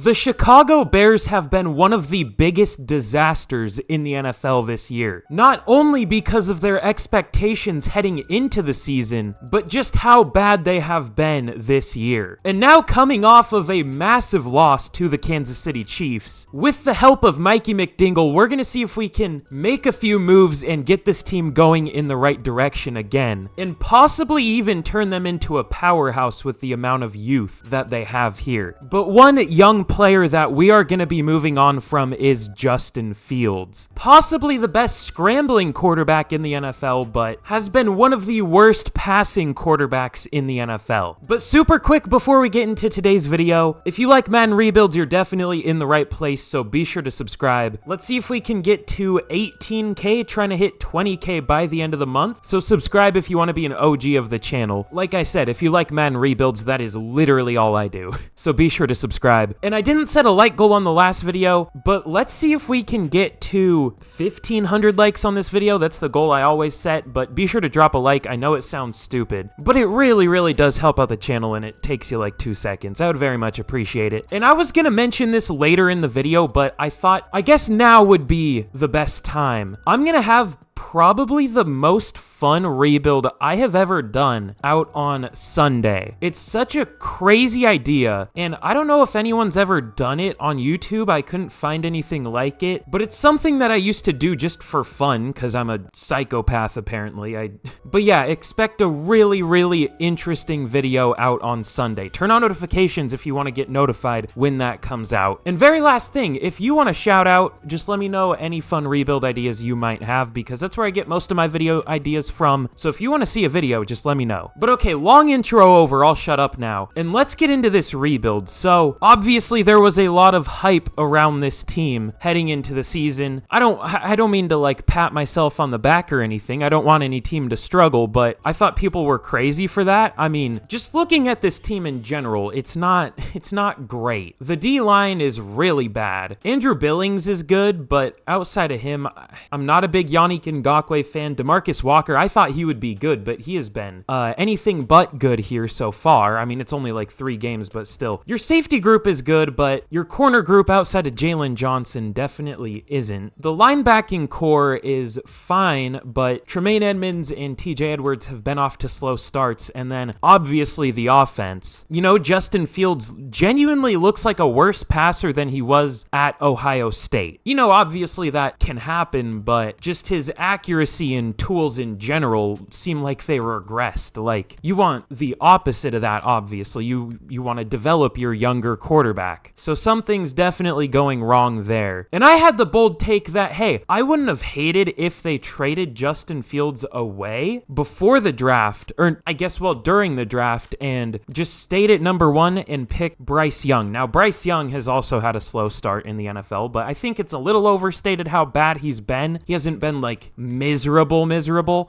The Chicago Bears have been one of the biggest disasters in the NFL this year. Not only because of their expectations heading into the season, but just how bad they have been this year. And now coming off of a massive loss to the Kansas City Chiefs, with the help of Mikey McDingle, we're going to see if we can make a few moves and get this team going in the right direction again, and possibly even turn them into a powerhouse with the amount of youth that they have here. But one young player that we are going to be moving on from is Justin Fields. Possibly the best scrambling quarterback in the NFL, but has been one of the worst passing quarterbacks in the NFL. But super quick before we get into today's video, if you like Madden rebuilds, you're definitely in the right place, so be sure to subscribe. Let's see if we can get to 18K, trying to hit 20K by the end of the month. So subscribe if you want to be an OG of the channel. Like I said, if you like Madden rebuilds, that is literally all I do. So be sure to subscribe. And I didn't set a like goal on the last video, but let's see if we can get to 1,500 likes on this video. That's the goal I always set, but be sure to drop a like. I know it sounds stupid, but it really does help out the channel, and it takes you like 2 seconds. I would very much appreciate it. And I was gonna mention this later in the video, but I guess now would be the best time. I'm gonna have probably the most fun rebuild I have ever done out on Sunday. It's such a crazy idea, and I don't know if anyone's ever done it on YouTube. I couldn't find anything like it, but it's something that I used to do just for fun because I'm a psychopath apparently. But yeah, expect a really interesting video out on Sunday. Turn on notifications if you want to get notified when that comes out. And very last thing, if you want to shout out, just let me know any fun rebuild ideas you might have, because that's where I get most of my video ideas from. So if you want to see a video, just let me know. But okay, long intro over, I'll shut up now. And let's get into this rebuild. So obviously there was a lot of hype around this team heading into the season. I don't mean to like pat myself on the back or anything. I don't want any team to struggle, but I thought people were crazy for that. I mean, just looking at this team in general, it's not great. The D-line is really bad. Andrew Billings is good, but outside of him, I'm not a big Yannick Ngakoue fan. DeMarcus Walker, I thought he would be good, but he has been anything but good here so far. I mean, it's only like 3 games, but still. Your safety group is good, but your corner group outside of Jalen Johnson definitely isn't. The linebacking core is fine, but Tremaine Edmonds and TJ Edwards have been off to slow starts, and then obviously the offense. You know, Justin Fields genuinely looks like a worse passer than he was at Ohio State. You know, obviously that can happen, but just his accuracy and tools in general seem like they regressed. Like, you want the opposite of that, obviously. You want to develop your younger quarterback. So something's definitely going wrong there. And I had the bold take that, hey, I wouldn't have hated if they traded Justin Fields away before the draft, or I guess, well, during the draft, and just stayed at number 1 and picked Bryce Young. Now, Bryce Young has also had a slow start in the NFL, but I think it's a little overstated how bad he's been. He hasn't been like miserable,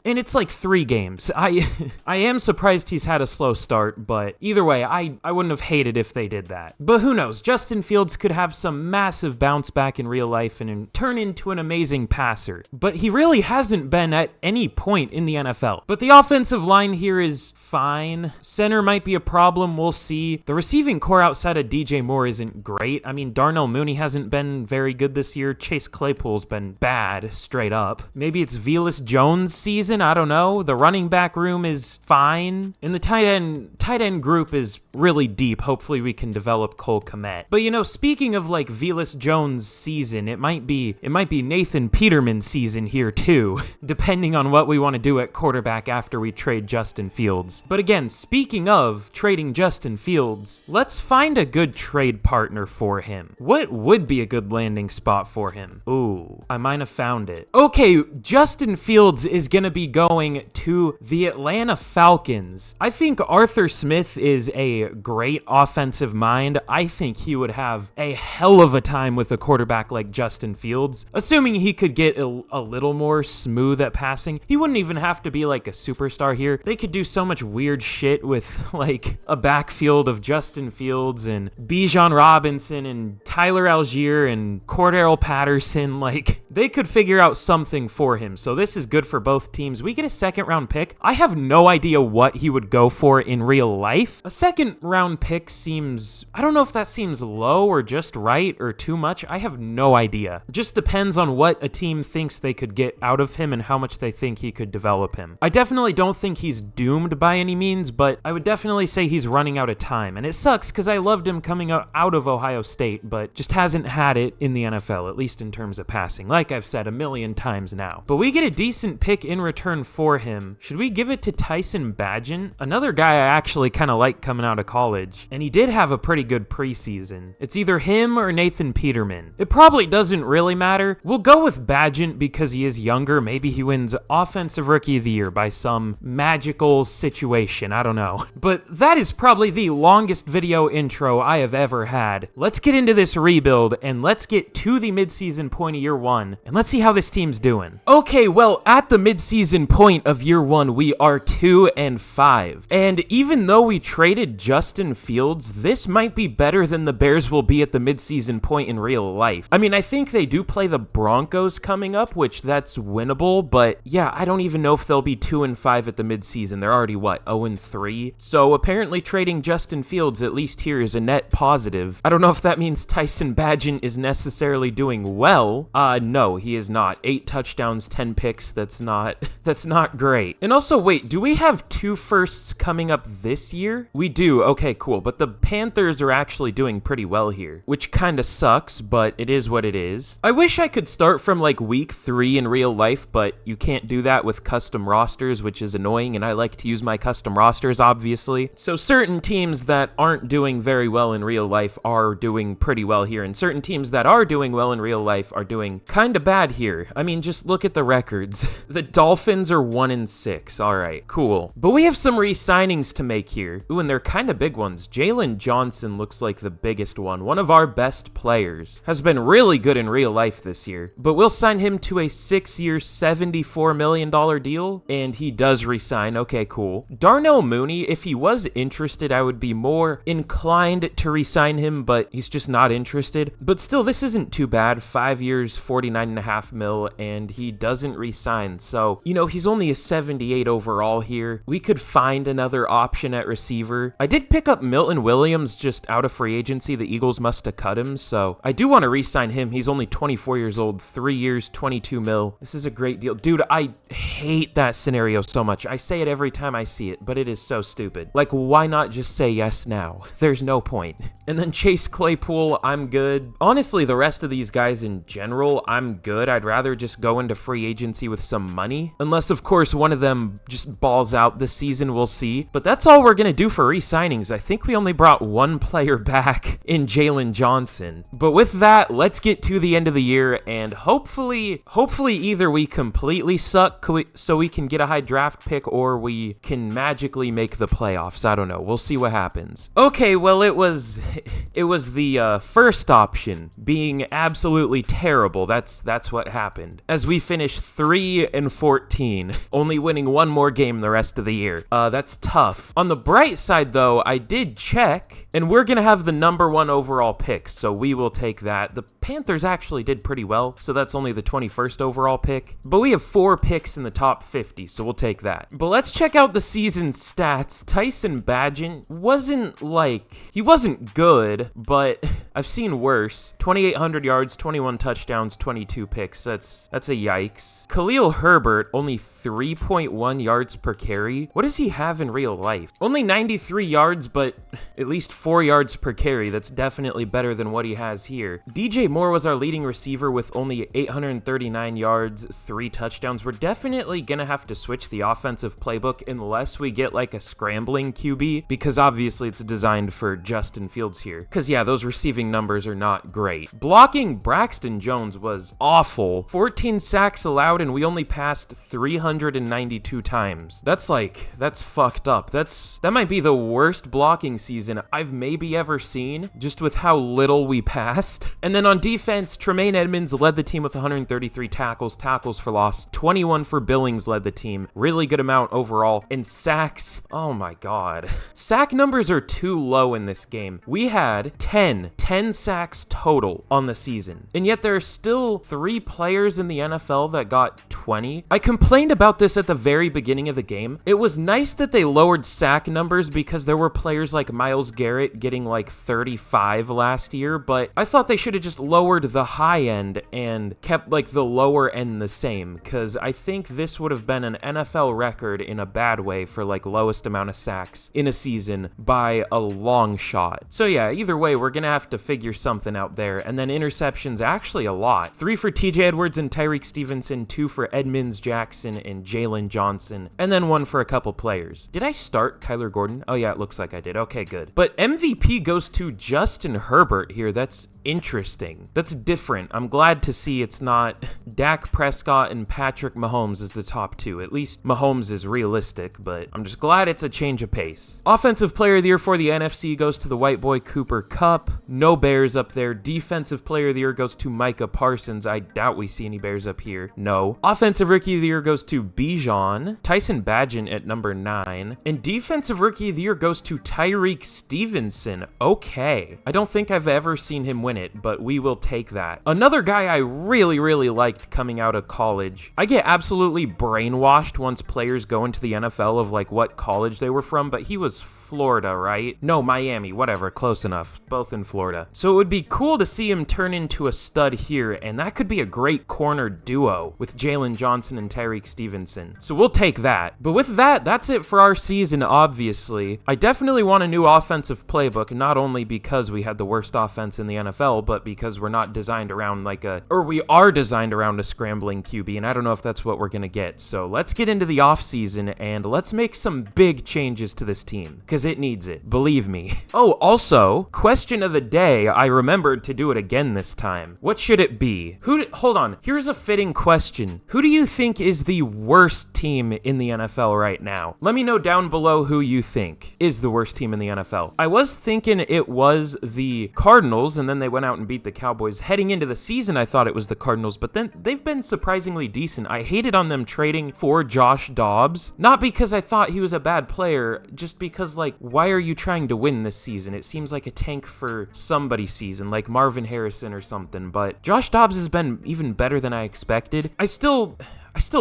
and it's like 3 games. I am surprised he's had a slow start, but either way, I wouldn't have hated if they did that. But who knows? Justin Fields could have some massive bounce back in real life and turn into an amazing passer, but he really hasn't been at any point in the NFL. But the offensive line here is fine. Center might be a problem, we'll see. The receiving core outside of DJ Moore isn't great. I mean, Darnell Mooney hasn't been very good this year. Chase Claypool's been bad, straight up. Maybe it's Velus Jones' season, I don't know. The running back room is fine. And the tight end group is really deep. Hopefully we can develop Cole Kmet. But you know, speaking of like Velus Jones' season, it might be Nathan Peterman's season here too, depending on what we want to do at quarterback after we trade Justin Fields. But again, speaking of trading Justin Fields, let's find a good trade partner for him. What would be a good landing spot for him? Ooh, I might have found it. Okay, Justin Fields is going to be going to the Atlanta Falcons. I think Arthur Smith is a great offensive mind. I think he would have a hell of a time with a quarterback like Justin Fields, assuming he could get a little more smooth at passing. He wouldn't even have to be like a superstar here. They could do so much weird shit with like a backfield of Justin Fields and Bijan Robinson and Tyler Algier and Cordero Patterson. Like, they could figure out something for him. So this is good for both teams. We get a second round pick. I have no idea what he would go for in real life. A second round pick seems, I don't know if that seems low or just right or too much. I have no idea. It just depends on what a team thinks they could get out of him and how much they think he could develop him. I definitely don't think he's doomed by any means, but I would definitely say he's running out of time. And it sucks because I loved him coming out of Ohio State, but just hasn't had it in the NFL, at least in terms of passing, like I've said a million times now. But we get a decent pick in return for him. Should we give it to Tyson Bagent? Another guy I actually kind of like coming out of college, and he did have a pretty good preseason. It's either him or Nathan Peterman. It probably doesn't really matter. We'll go with Bagent because he is younger. Maybe he wins Offensive Rookie of the Year by some magical situation. I don't know. But that is probably the longest video intro I have ever had. Let's get into this rebuild and let's get to the midseason point of year one and let's see how this team's doing. Okay, well, at the midseason point of year one, we are 2-5. And even though we traded Justin Fields, this might be better than the Bears will be at the midseason point in real life. I mean, I think they do play the Broncos coming up, which that's winnable, but yeah, I don't even know if they'll be 2-5 at the midseason. They're already, what, 0-3? So apparently trading Justin Fields, at least here, is a net positive. I don't know if that means Tyson Bagent is necessarily doing well. No, he is not. 8 touchdowns, 10 picks. That's not great. And also, wait, do we have 2 firsts coming up this year? We do. Okay, cool. But the Panthers are actually doing pretty well here, which kind of sucks, but it is what it is. I wish I could start from like week 3 in real life, but you can't do that with custom rosters, which is annoying, and I like to use my custom rosters, obviously. So certain teams that aren't doing very well in real life are doing pretty well here, and certain teams that are doing well in real life are doing kind of bad here. I mean, just look at the records. The Dolphins are 1-6. All right, cool. But we have some re-signings to make here. Ooh, and they're kind of big ones. Jalen Johnson looks like the biggest one of our best players. Has been really good in real life this year. But we'll sign him to a 6-year, $74 million deal, and he does re-sign. Okay, cool. Darnell Mooney, if he was interested, I would be more inclined to re-sign him, but he's just not interested. But still, this isn't too bad. 5 years, $49.5 million, and he doesn't re-sign. So, you know, he's only a 78 overall here. We could find another option at receiver. I did pick up Milton Williams just out of free agency. The Eagles must have cut him, so I do want to re-sign him. He's only 24 years old, 3 years, $22 million. This is a great deal. Dude, I hate that scenario so much. I say it every time I see it, but it is so stupid. Like, why not just say yes now? There's no point. And then Chase Claypool, I'm good. Honestly, the rest of these guys in general, I'm good. I'd rather just go into free agency with some money. Unless, of course, one of them just balls out this season, we'll see. But that's all we're going to do for re-signings. I think we only brought one player back in Jalen Johnson. But with that, let's get to the end of the year, and hopefully either we completely suck so we can get a high draft pick, or we can magically make the playoffs. I don't know. We'll see what happens. Okay, well, it was the first option being absolutely terrible. That's what happened. As we finished 3-14, only winning one more game the rest of the year. That's tough. On the bright side, though, I did check, and we're gonna have the number 1 overall pick, so we will take that. The Panthers actually did pretty well, so that's only the 21st overall pick. But we have 4 picks in the top 50, so we'll take that. But let's check out the season stats. Tyson Bagent he wasn't good, but I've seen worse. 2,800 yards, 21 touchdowns, 22 picks. That's a yikes. Khalil Herbert, only 3.1 yards per carry. What does he have in real life? Only 93 yards, but at least 4 yards per carry. That's definitely better than what he has here. DJ Moore was our leading receiver with only 839 yards, 3 touchdowns. We're definitely gonna have to switch the offensive playbook unless we get like a scrambling QB, because obviously it's designed for Justin Fields here. Because yeah, those receiving numbers are not great. Blocking Braxton Jones was awful. 14 sacks allowed, and we only passed 392 times. That's fucked up. That might be the worst blocking season I've maybe ever seen, just with how little we passed. And then on defense, Tremaine Edmonds led the team with 133 tackles for loss. 21 for Billings led the team. Really good amount overall. And sacks, oh my god. Sack numbers are too low in this game. We had 10 sacks total on the season. And yet there are still 3 players in the NFL NFL that got 20. I complained about this at the very beginning of the game. It was nice that they lowered sack numbers because there were players like Myles Garrett getting like 35 last year, but I thought they should have just lowered the high end and kept like the lower end the same, because I think this would have been an NFL record in a bad way for like lowest amount of sacks in a season by a long shot. So yeah, either way, we're gonna have to figure something out there. And then interceptions, actually a lot. 3 for TJ Edwards and Tyreek Stevenson, 2 for Edmonds Jackson and Jalen Johnson, and then 1 for a couple players. Did I start Kyler Gordon? Oh yeah, it looks like I did. Okay, good. But MVP goes to Justin Herbert here. That's interesting. That's different. I'm glad to see it's not Dak Prescott and Patrick Mahomes as the top 2. At least Mahomes is realistic, but I'm just glad it's a change of pace. Offensive Player of the Year for the NFC goes to the white boy Cooper Kupp. No Bears up there. Defensive Player of the Year goes to Micah Parsons. I doubt we see any Bears up here. No. Offensive Rookie of the Year goes to Bijan. Tyson Bagent at number 9. And Defensive Rookie of the Year goes to Tyreek Stevenson. Okay. I don't think I've ever seen him win it, but we will take that. Another guy I really liked coming out of college. I get absolutely brainwashed once players go into the NFL of like what college they were from, but he was Florida, right? No, Miami, whatever, close enough. Both in Florida. So it would be cool to see him turn into a stud here, and that could be a great corner duo with Jalen Johnson and Tyreek Stevenson. So we'll take that. But with that, that's it for our season, obviously. I definitely want a new offensive playbook, not only because we had the worst offense in the NFL, but because we're not designed around we are designed around a scrambling QB, and I don't know if that's what we're going to get. So let's get into the offseason, and let's make some big changes to this team, because it needs it. Believe me. Oh, also, question of the day. I remembered to do it again this time. What should it be? Hold on. Here's a fitting question. Who do you think is the worst team in the NFL right now? Let me know down below who you think is the worst team in the NFL. I was thinking it was the Cardinals, and then they went out and beat the Cowboys. Heading into the season, I thought it was the Cardinals, but then they've been surprisingly decent. I hated on them trading for Josh Dobbs. Not because I thought he was a bad player, just because, like, why are you trying to win this season? It seems like a tank for somebody's season, like Marvin Harrison or something, but Josh Dobbs has been even better than I expected. I still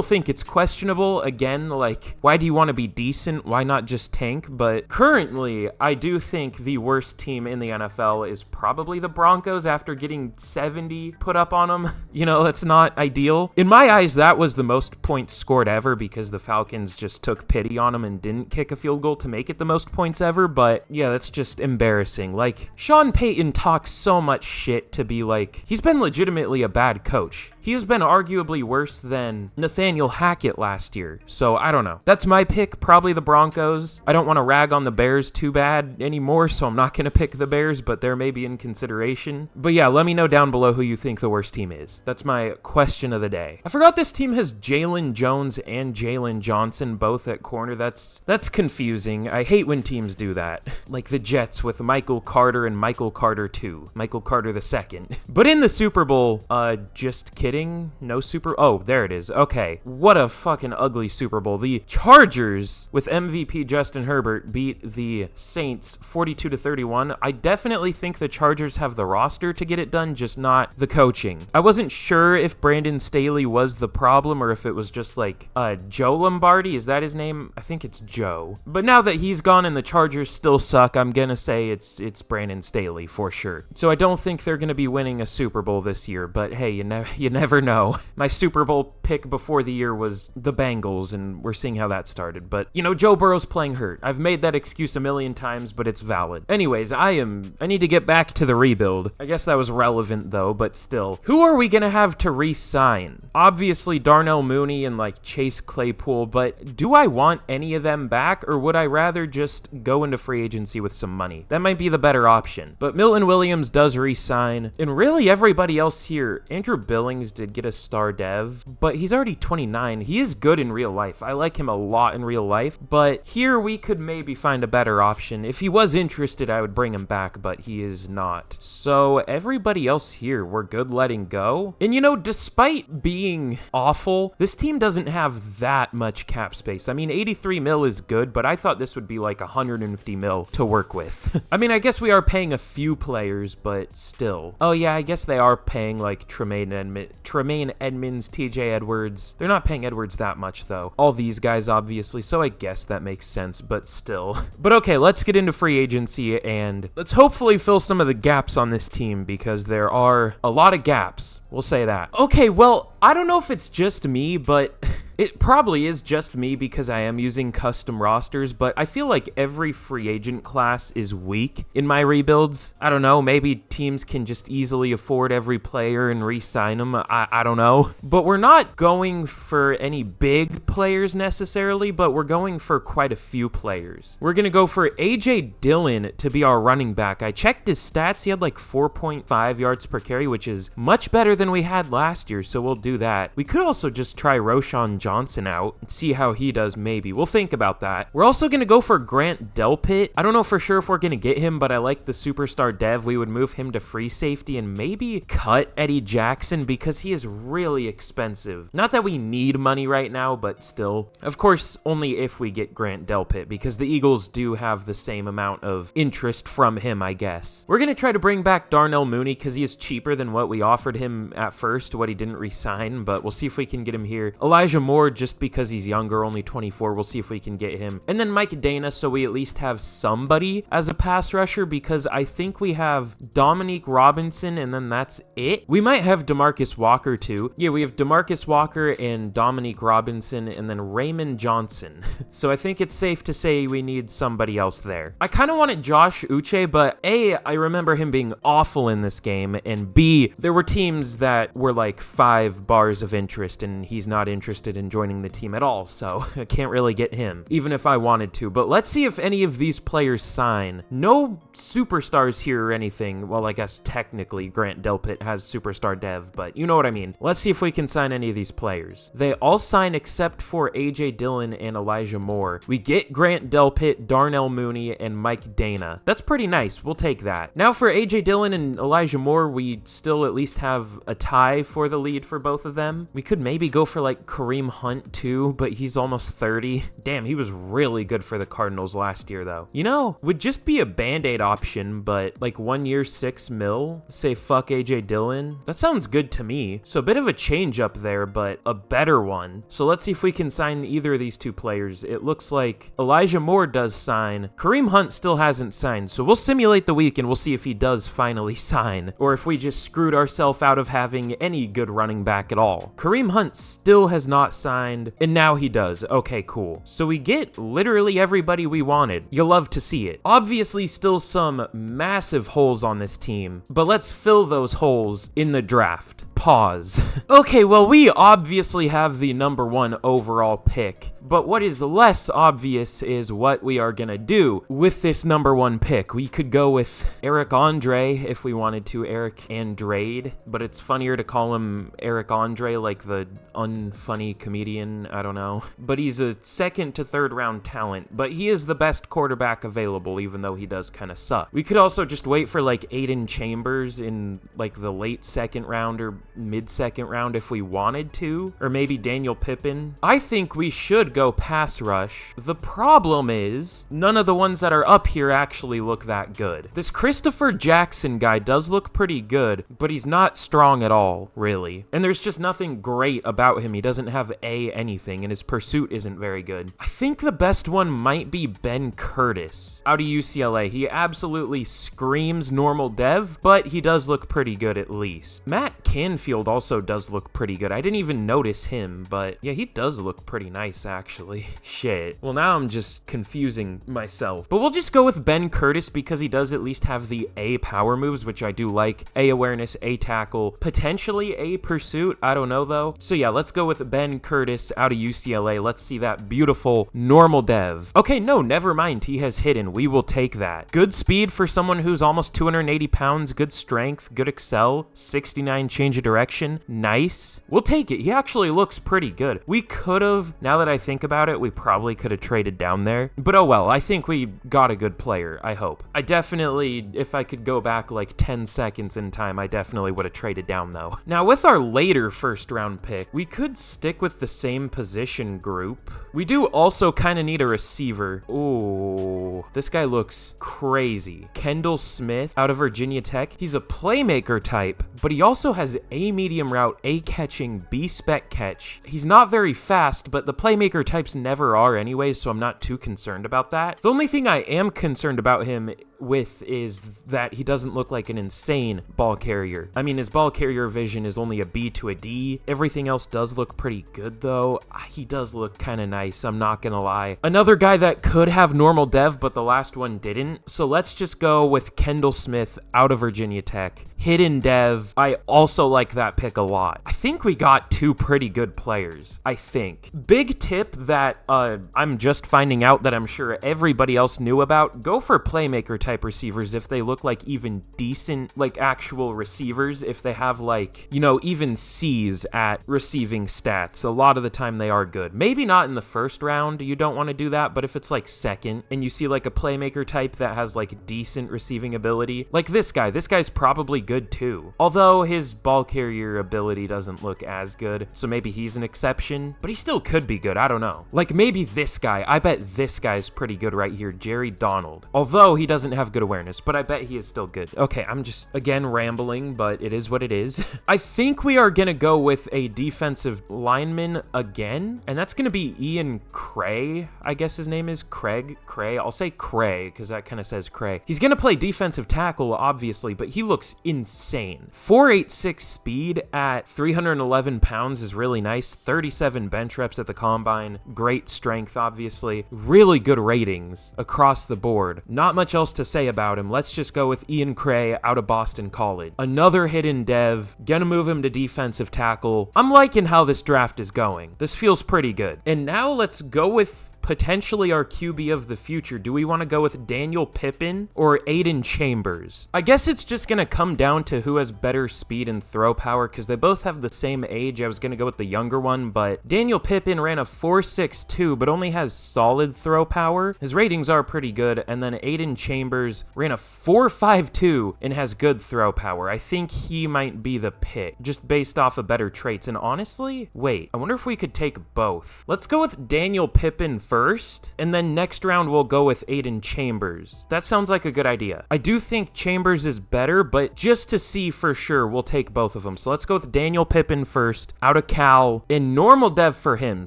think it's questionable. Again, like, why do you want to be decent? Why not just tank? But currently, I do think the worst team in the NFL is probably the Broncos after getting 70 put up on them. You know, that's not ideal. In my eyes, that was the most points scored ever because the Falcons just took pity on them and didn't kick a field goal to make it the most points ever. But yeah, that's just embarrassing. Like, Sean Payton talks so much shit to be like, he's been legitimately a bad coach. He has been arguably worse than Nathaniel Hackett last year. So I don't know. That's my pick, probably the Broncos. I don't want to rag on the Bears too bad anymore, so I'm not going to pick the Bears, but they're maybe in consideration. But yeah, let me know down below who you think the worst team is. That's my question of the day. I forgot this team has Jalen Jones and Jalen Johnson both at corner. That's confusing. I hate when teams do that. Like the Jets with Michael Carter and Michael Carter II. Michael Carter II. But in the Super Bowl, just kidding. No Oh, there it is. Okay. What a fucking ugly Super Bowl. The Chargers with MVP Justin Herbert beat the Saints 42-31. I definitely think the Chargers have the roster to get it done, just not the coaching. I wasn't sure if Brandon Staley was the problem or if it was just like Joe Lombardi. Is that his name? I think it's Joe. But now that he's gone and the Chargers still suck, I'm gonna say it's Brandon Staley for sure. So I don't think they're gonna be winning a Super Bowl this year, but hey, you never know. My Super Bowl pick before the year was the Bengals, and we're seeing how that started. But, you know, Joe Burrow's playing hurt. I've made that excuse a million times, but it's valid. Anyways, I need to get back to the rebuild. I guess that was relevant, though, but still. Who are we gonna have to re-sign? Obviously, Darnell Mooney and, like, Chase Claypool, but do I want any of them back, or would I rather just go into free agency with some money? That might be the better option. But Milton Williams does re-sign, and really everybody else here. Andrew Billings did get a star dev, but he's already already 29. He is good in real life. I like him a lot in real life, but here we could maybe find a better option. If he was interested, I would bring him back, but he is not. So everybody else here, we're good letting go. And you know, despite being awful, this team doesn't have that much cap space. I mean, 83 mil is good, but I thought this would be like 150 mil to work with. I mean, I guess we are paying a few players, but still. Oh yeah, I guess they are paying like Tremaine Edmonds, TJ Edwards. They're not paying Edwards that much though. All these guys obviously, so I guess that makes sense, but still. But okay, let's get into free agency and let's hopefully fill some of the gaps on this team because there are a lot of gaps. We'll say that. Okay, well, I don't know if it's just me, but it probably is just me because I am using custom rosters, but I feel like every free agent class is weak in my rebuilds. I don't know, maybe teams can just easily afford every player and re-sign them. I don't know. But we're not going for any big players necessarily, but we're going for quite a few players. We're going to go for AJ Dillon to be our running back. I checked his stats. He had like 4.5 yards per carry, which is much better than we had last year, so we'll do that. We could also just try Roshan Johnson out and see how he does maybe. We'll think about that. We're also going to go for Grant Delpit. I don't know for sure if we're going to get him, but I like the superstar dev. We would move him to free safety and maybe cut Eddie Jackson because he is really expensive. Not that we need money right now, but still. Of course, only if we get Grant Delpit because the Eagles do have the same amount of interest from him, I guess. We're going to try to bring back Darnell Mooney because he is cheaper than what we offered him at first, what he didn't re-sign, but we'll see if we can get him here. Elijah Moore, just because he's younger, only 24, we'll see if we can get him. And then Mike Dana, so we at least have somebody as a pass rusher because I think we have Dominique Robinson and then that's it. We might have DeMarcus Walker too. Yeah, we have DeMarcus Walker and Dominique Robinson and then Raymond Johnson. So I think it's safe to say we need somebody else there. I kind of wanted Josh Uche, but A, I remember him being awful in this game, and B, there were teams that were like 5 bars of interest and he's not interested in joining the team at all, so I can't really get him, even if I wanted to. But let's see if any of these players sign. No superstars here or anything. Well, I guess technically Grant Delpit has superstar dev, but you know what I mean. Let's see if we can sign any of these players. They all sign except for AJ Dillon and Elijah Moore. We get Grant Delpit, Darnell Mooney, and Mike Dana. That's pretty nice. We'll take that. Now for AJ Dillon and Elijah Moore, we still at least have a tie for the lead for both of them. We could maybe go for like Kareem Hunt too, but he's almost 30. Damn, he was really good for the Cardinals last year though. You know, would just be a band-aid option, but like 1 year, 6 mil, say fuck AJ Dillon. That sounds good to me. So a bit of a change up there, but a better one. So let's see if we can sign either of these two players. It looks like Elijah Moore does sign. Kareem Hunt still hasn't signed, so we'll simulate the week and we'll see if he does finally sign, or if we just screwed ourselves out of having any good running back at all. Kareem Hunt still has not signed, and now he does. Okay, cool. So we get literally everybody we wanted. You'll love to see it. Obviously, still some massive holes on this team, but let's fill those holes in the draft. Pause. Okay, well, we obviously have the #1 overall pick, but what is less obvious is what we are gonna do with this #1 pick. We could go with Eric Andre if we wanted to, Eric Andrade, but it's funnier to call him Eric Andre, like the unfunny comedian, I don't know. But he's a 2nd to 3rd round talent, but he is the best quarterback available, even though he does kind of suck. We could also just wait for like Aiden Chambers in like the late 2nd round or mid-2nd round if we wanted to, or maybe Daniel Pippen. I think we should go pass rush. The problem is none of the ones that are up here actually look that good. This Christopher Jackson guy does look pretty good, but he's not strong at all, really. And there's just nothing great about him. He doesn't have anything, and his pursuit isn't very good. I think the best one might be Ben Curtis out of UCLA. He absolutely screams normal dev, but he does look pretty good at least. Matt Canfield also does look pretty good. I didn't even notice him, but yeah, he does look pretty nice, actually. Shit. Well, now I'm just confusing myself. But we'll just go with Ben Curtis because he does at least have the A power moves, which I do like. A awareness, A tackle, potentially A pursuit. I don't know, though. So yeah, let's go with Ben Curtis out of UCLA. Let's see that beautiful normal dev. Okay, no, never mind. He has hidden. We will take that. Good speed for someone who's almost 280 pounds. Good strength. Good excel. 69 change of direction. Nice. We'll take it. He actually looks pretty good. We could have, now that I think about it, we probably could have traded down there. But oh well, I think we got a good player, I hope. I definitely, if I could go back like 10 seconds in time, I definitely would have traded down though. Now with our later first round pick, we could stick with the same position group. We do also kind of need a receiver. Ooh, this guy looks crazy. Kendall Smith out of Virginia Tech. He's a playmaker type, but he also has A medium route, A catching, B spec catch. He's not very fast, but the playmaker types never are anyways, so I'm not too concerned about that. The only thing I am concerned about him with is that he doesn't look like an insane ball carrier. I mean, his ball carrier vision is only a B to a D. Everything else does look pretty good though. He does look kind of nice, I'm not gonna lie. Another guy that could have normal dev, but the last one didn't. So let's just go with Kendall Smith out of Virginia Tech. Hidden dev. I also like that pick a lot. I think we got two pretty good players, I think. Big tip that I'm just finding out that I'm sure everybody else knew about. Go for playmaker type receivers if they look like even decent, like actual receivers. If they have like, you know, even C's at receiving stats. A lot of the time they are good. Maybe not in the first round, you don't want to do that, but if it's like second and you see like a playmaker type that has like decent receiving ability, like this guy's probably good too. Although his ball carrier ability doesn't look as good, so maybe he's an exception, but he still could be good, I don't know. Like maybe this guy, I bet this guy's pretty good right here, Jerry Donald. Although he doesn't have good awareness, but I bet he is still good. Okay, I'm just, again, rambling, but it is what it is. I think we are gonna go with a defensive lineman again, and that's gonna be Ian Cray, I guess his name is Cray. I'll say Cray, because that kind of says Cray. He's gonna play defensive tackle, obviously, but he looks insane. 4.86 speed at 311 pounds is really nice. 37 bench reps at the combine. Great strength, obviously. Really good ratings across the board. Not much else to say about him. Let's just go with Ian Cray out of Boston College. Another hidden dev. Gonna move him to defensive tackle. I'm liking how this draft is going. This feels pretty good. And now let's go with potentially our QB of the future. Do we want to go with Daniel Pippin or Aiden Chambers? I guess it's just going to come down to who has better speed and throw power because they both have the same age. I was going to go with the younger one, but Daniel Pippin ran a 4.62 but only has solid throw power. His ratings are pretty good. And then Aiden Chambers ran a 4.52 and has good throw power. I think he might be the pick just based off of better traits. And honestly, wait, I wonder if we could take both. Let's go with Daniel Pippin first, and then next round we'll go with Aiden Chambers. That sounds like a good idea. I do think Chambers is better, but just to see for sure, we'll take both of them. So let's go with Daniel Pippin first, out of Cal, in normal dev for him.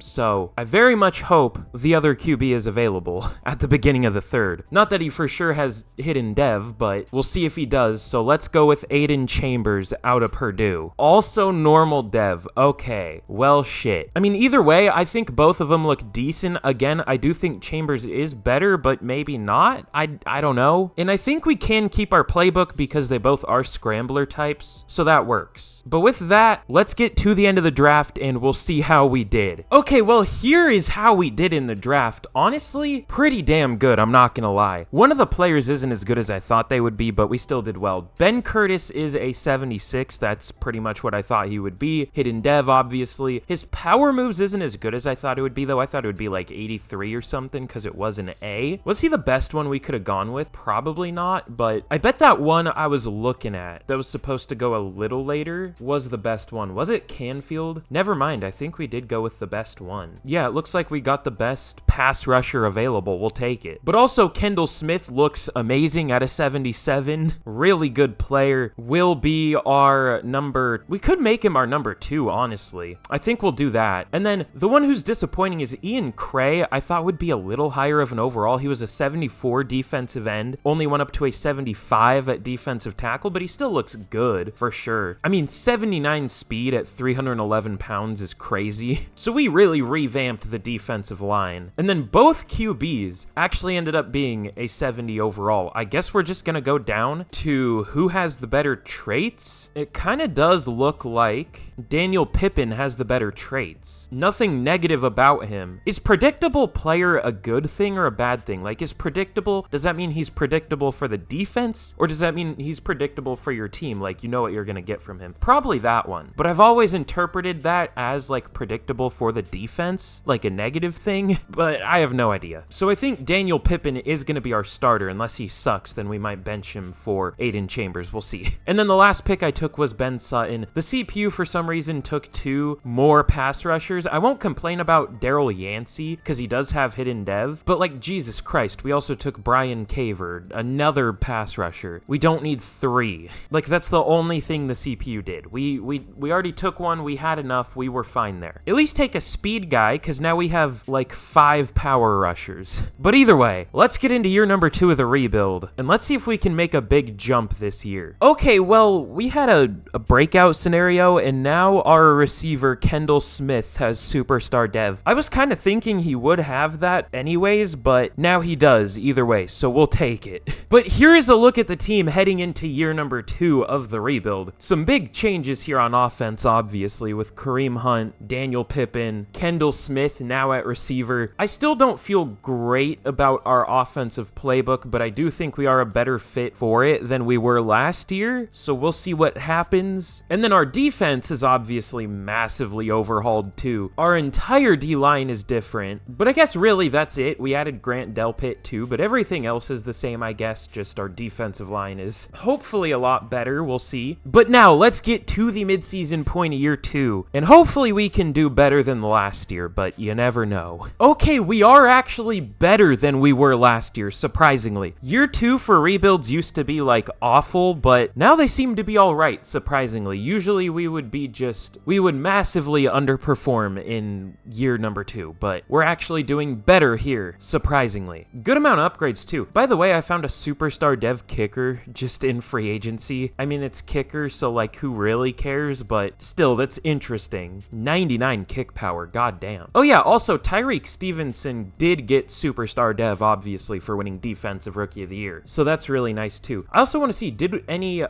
So I very much hope the other QB is available at the beginning of the third. Not that he for sure has hidden dev, but we'll see if he does. So let's go with Aiden Chambers out of Purdue. Also normal dev. Okay, well shit. I mean, either way, I think both of them look decent. Again, I do think Chambers is better, but maybe not. I don't know. And I think we can keep our playbook because they both are scrambler types, so that works. But with that, let's get to the end of the draft and we'll see how we did. Okay, well, here is how we did in the draft. Honestly, pretty damn good, I'm not gonna lie. One of the players isn't as good as I thought they would be, but we still did well. Ben Curtis is a 76. That's pretty much what I thought he would be. Hidden dev, obviously. His power moves isn't as good as I thought it would be, though. I thought it would be like 83 or something because it was an A. Was he the best one we could have gone with? Probably not, but I bet that one I was looking at that was supposed to go a little later was the best one. Was it Canfield? Never mind, I think we did go with the best one. Yeah, it looks like we got the best pass rusher available. We'll take it. But also Kendall Smith looks amazing at a 77. Really good player. Will be our number. We could make him our number 2, honestly. I think we'll do that. And then the one who's disappointing is Ian Cray. I thought would be a little higher of an overall. He was a 74 defensive end, only went up to a 75 at defensive tackle, but he still looks good for sure. I mean, 79 speed at 311 pounds is crazy. So we really revamped the defensive line. And then both QBs actually ended up being a 70 overall. I guess we're just gonna go down to who has the better traits. It kind of does look like Daniel Pippen has the better traits. Nothing negative about him. Is predictable player a good thing or a bad thing? Like, is predictable, does that mean he's predictable for the defense? Or does that mean he's predictable for your team? Like, you know what you're gonna get from him. Probably that one. But I've always interpreted that as, like, predictable for the defense, like a negative thing, but I have no idea. So I think Daniel Pippen is gonna be our starter. Unless he sucks, then we might bench him for Aiden Chambers. We'll see. And then the last pick I took was Ben Sutton. The CPU, for some reason, took 2 more pass rushers. I won't complain about Daryl Yancey, because he does have hidden dev, but like, Jesus Christ, we also took Brian Caver, another pass rusher. We don't need 3. Like, that's the only thing the CPU did. We already took one, we had enough, we were fine there. At least take a speed guy, because now we have like 5 power rushers. But either way, let's get into year number 2 of the rebuild, and let's see if we can make a big jump this year. Okay, well, we had a breakout scenario, and now our receiver, Kendall Smith, has superstar dev. I was kind of thinking he would have that anyways, but now he does either way, so we'll take it. But here's a look at the team heading into year number 2 of the rebuild. Some big changes here on offense, obviously, with Kareem Hunt, Daniel Pippen, Kendall Smith now at receiver. I still don't feel great about our offensive playbook, but I do think we are a better fit for it than we were last year, so we'll see what happens. And then our defense is obviously massively overhauled too. Our entire D-line is different, but I guess really that's it. We added Grant Delpit too, but everything else is the same, I guess, just our defensive line is hopefully a lot better, we'll see. But now let's get to the midseason point of year 2, and hopefully we can do better than the last year, but you never know. Okay, we are actually better than we were last year, surprisingly. Year 2 for rebuilds used to be like awful, but now they seem to be alright, surprisingly. Usually we would massively underperform in year number 2, but we're actually doing better here, surprisingly. Good amount of upgrades too. By the way, I found a superstar dev kicker just in free agency. I mean, it's kicker, so like, who really cares? But still, that's interesting. 99 kick power, goddamn. Oh yeah, also Tyreek Stevenson did get superstar dev, obviously, for winning defensive rookie of the year, so that's really nice too. I also want to see, did any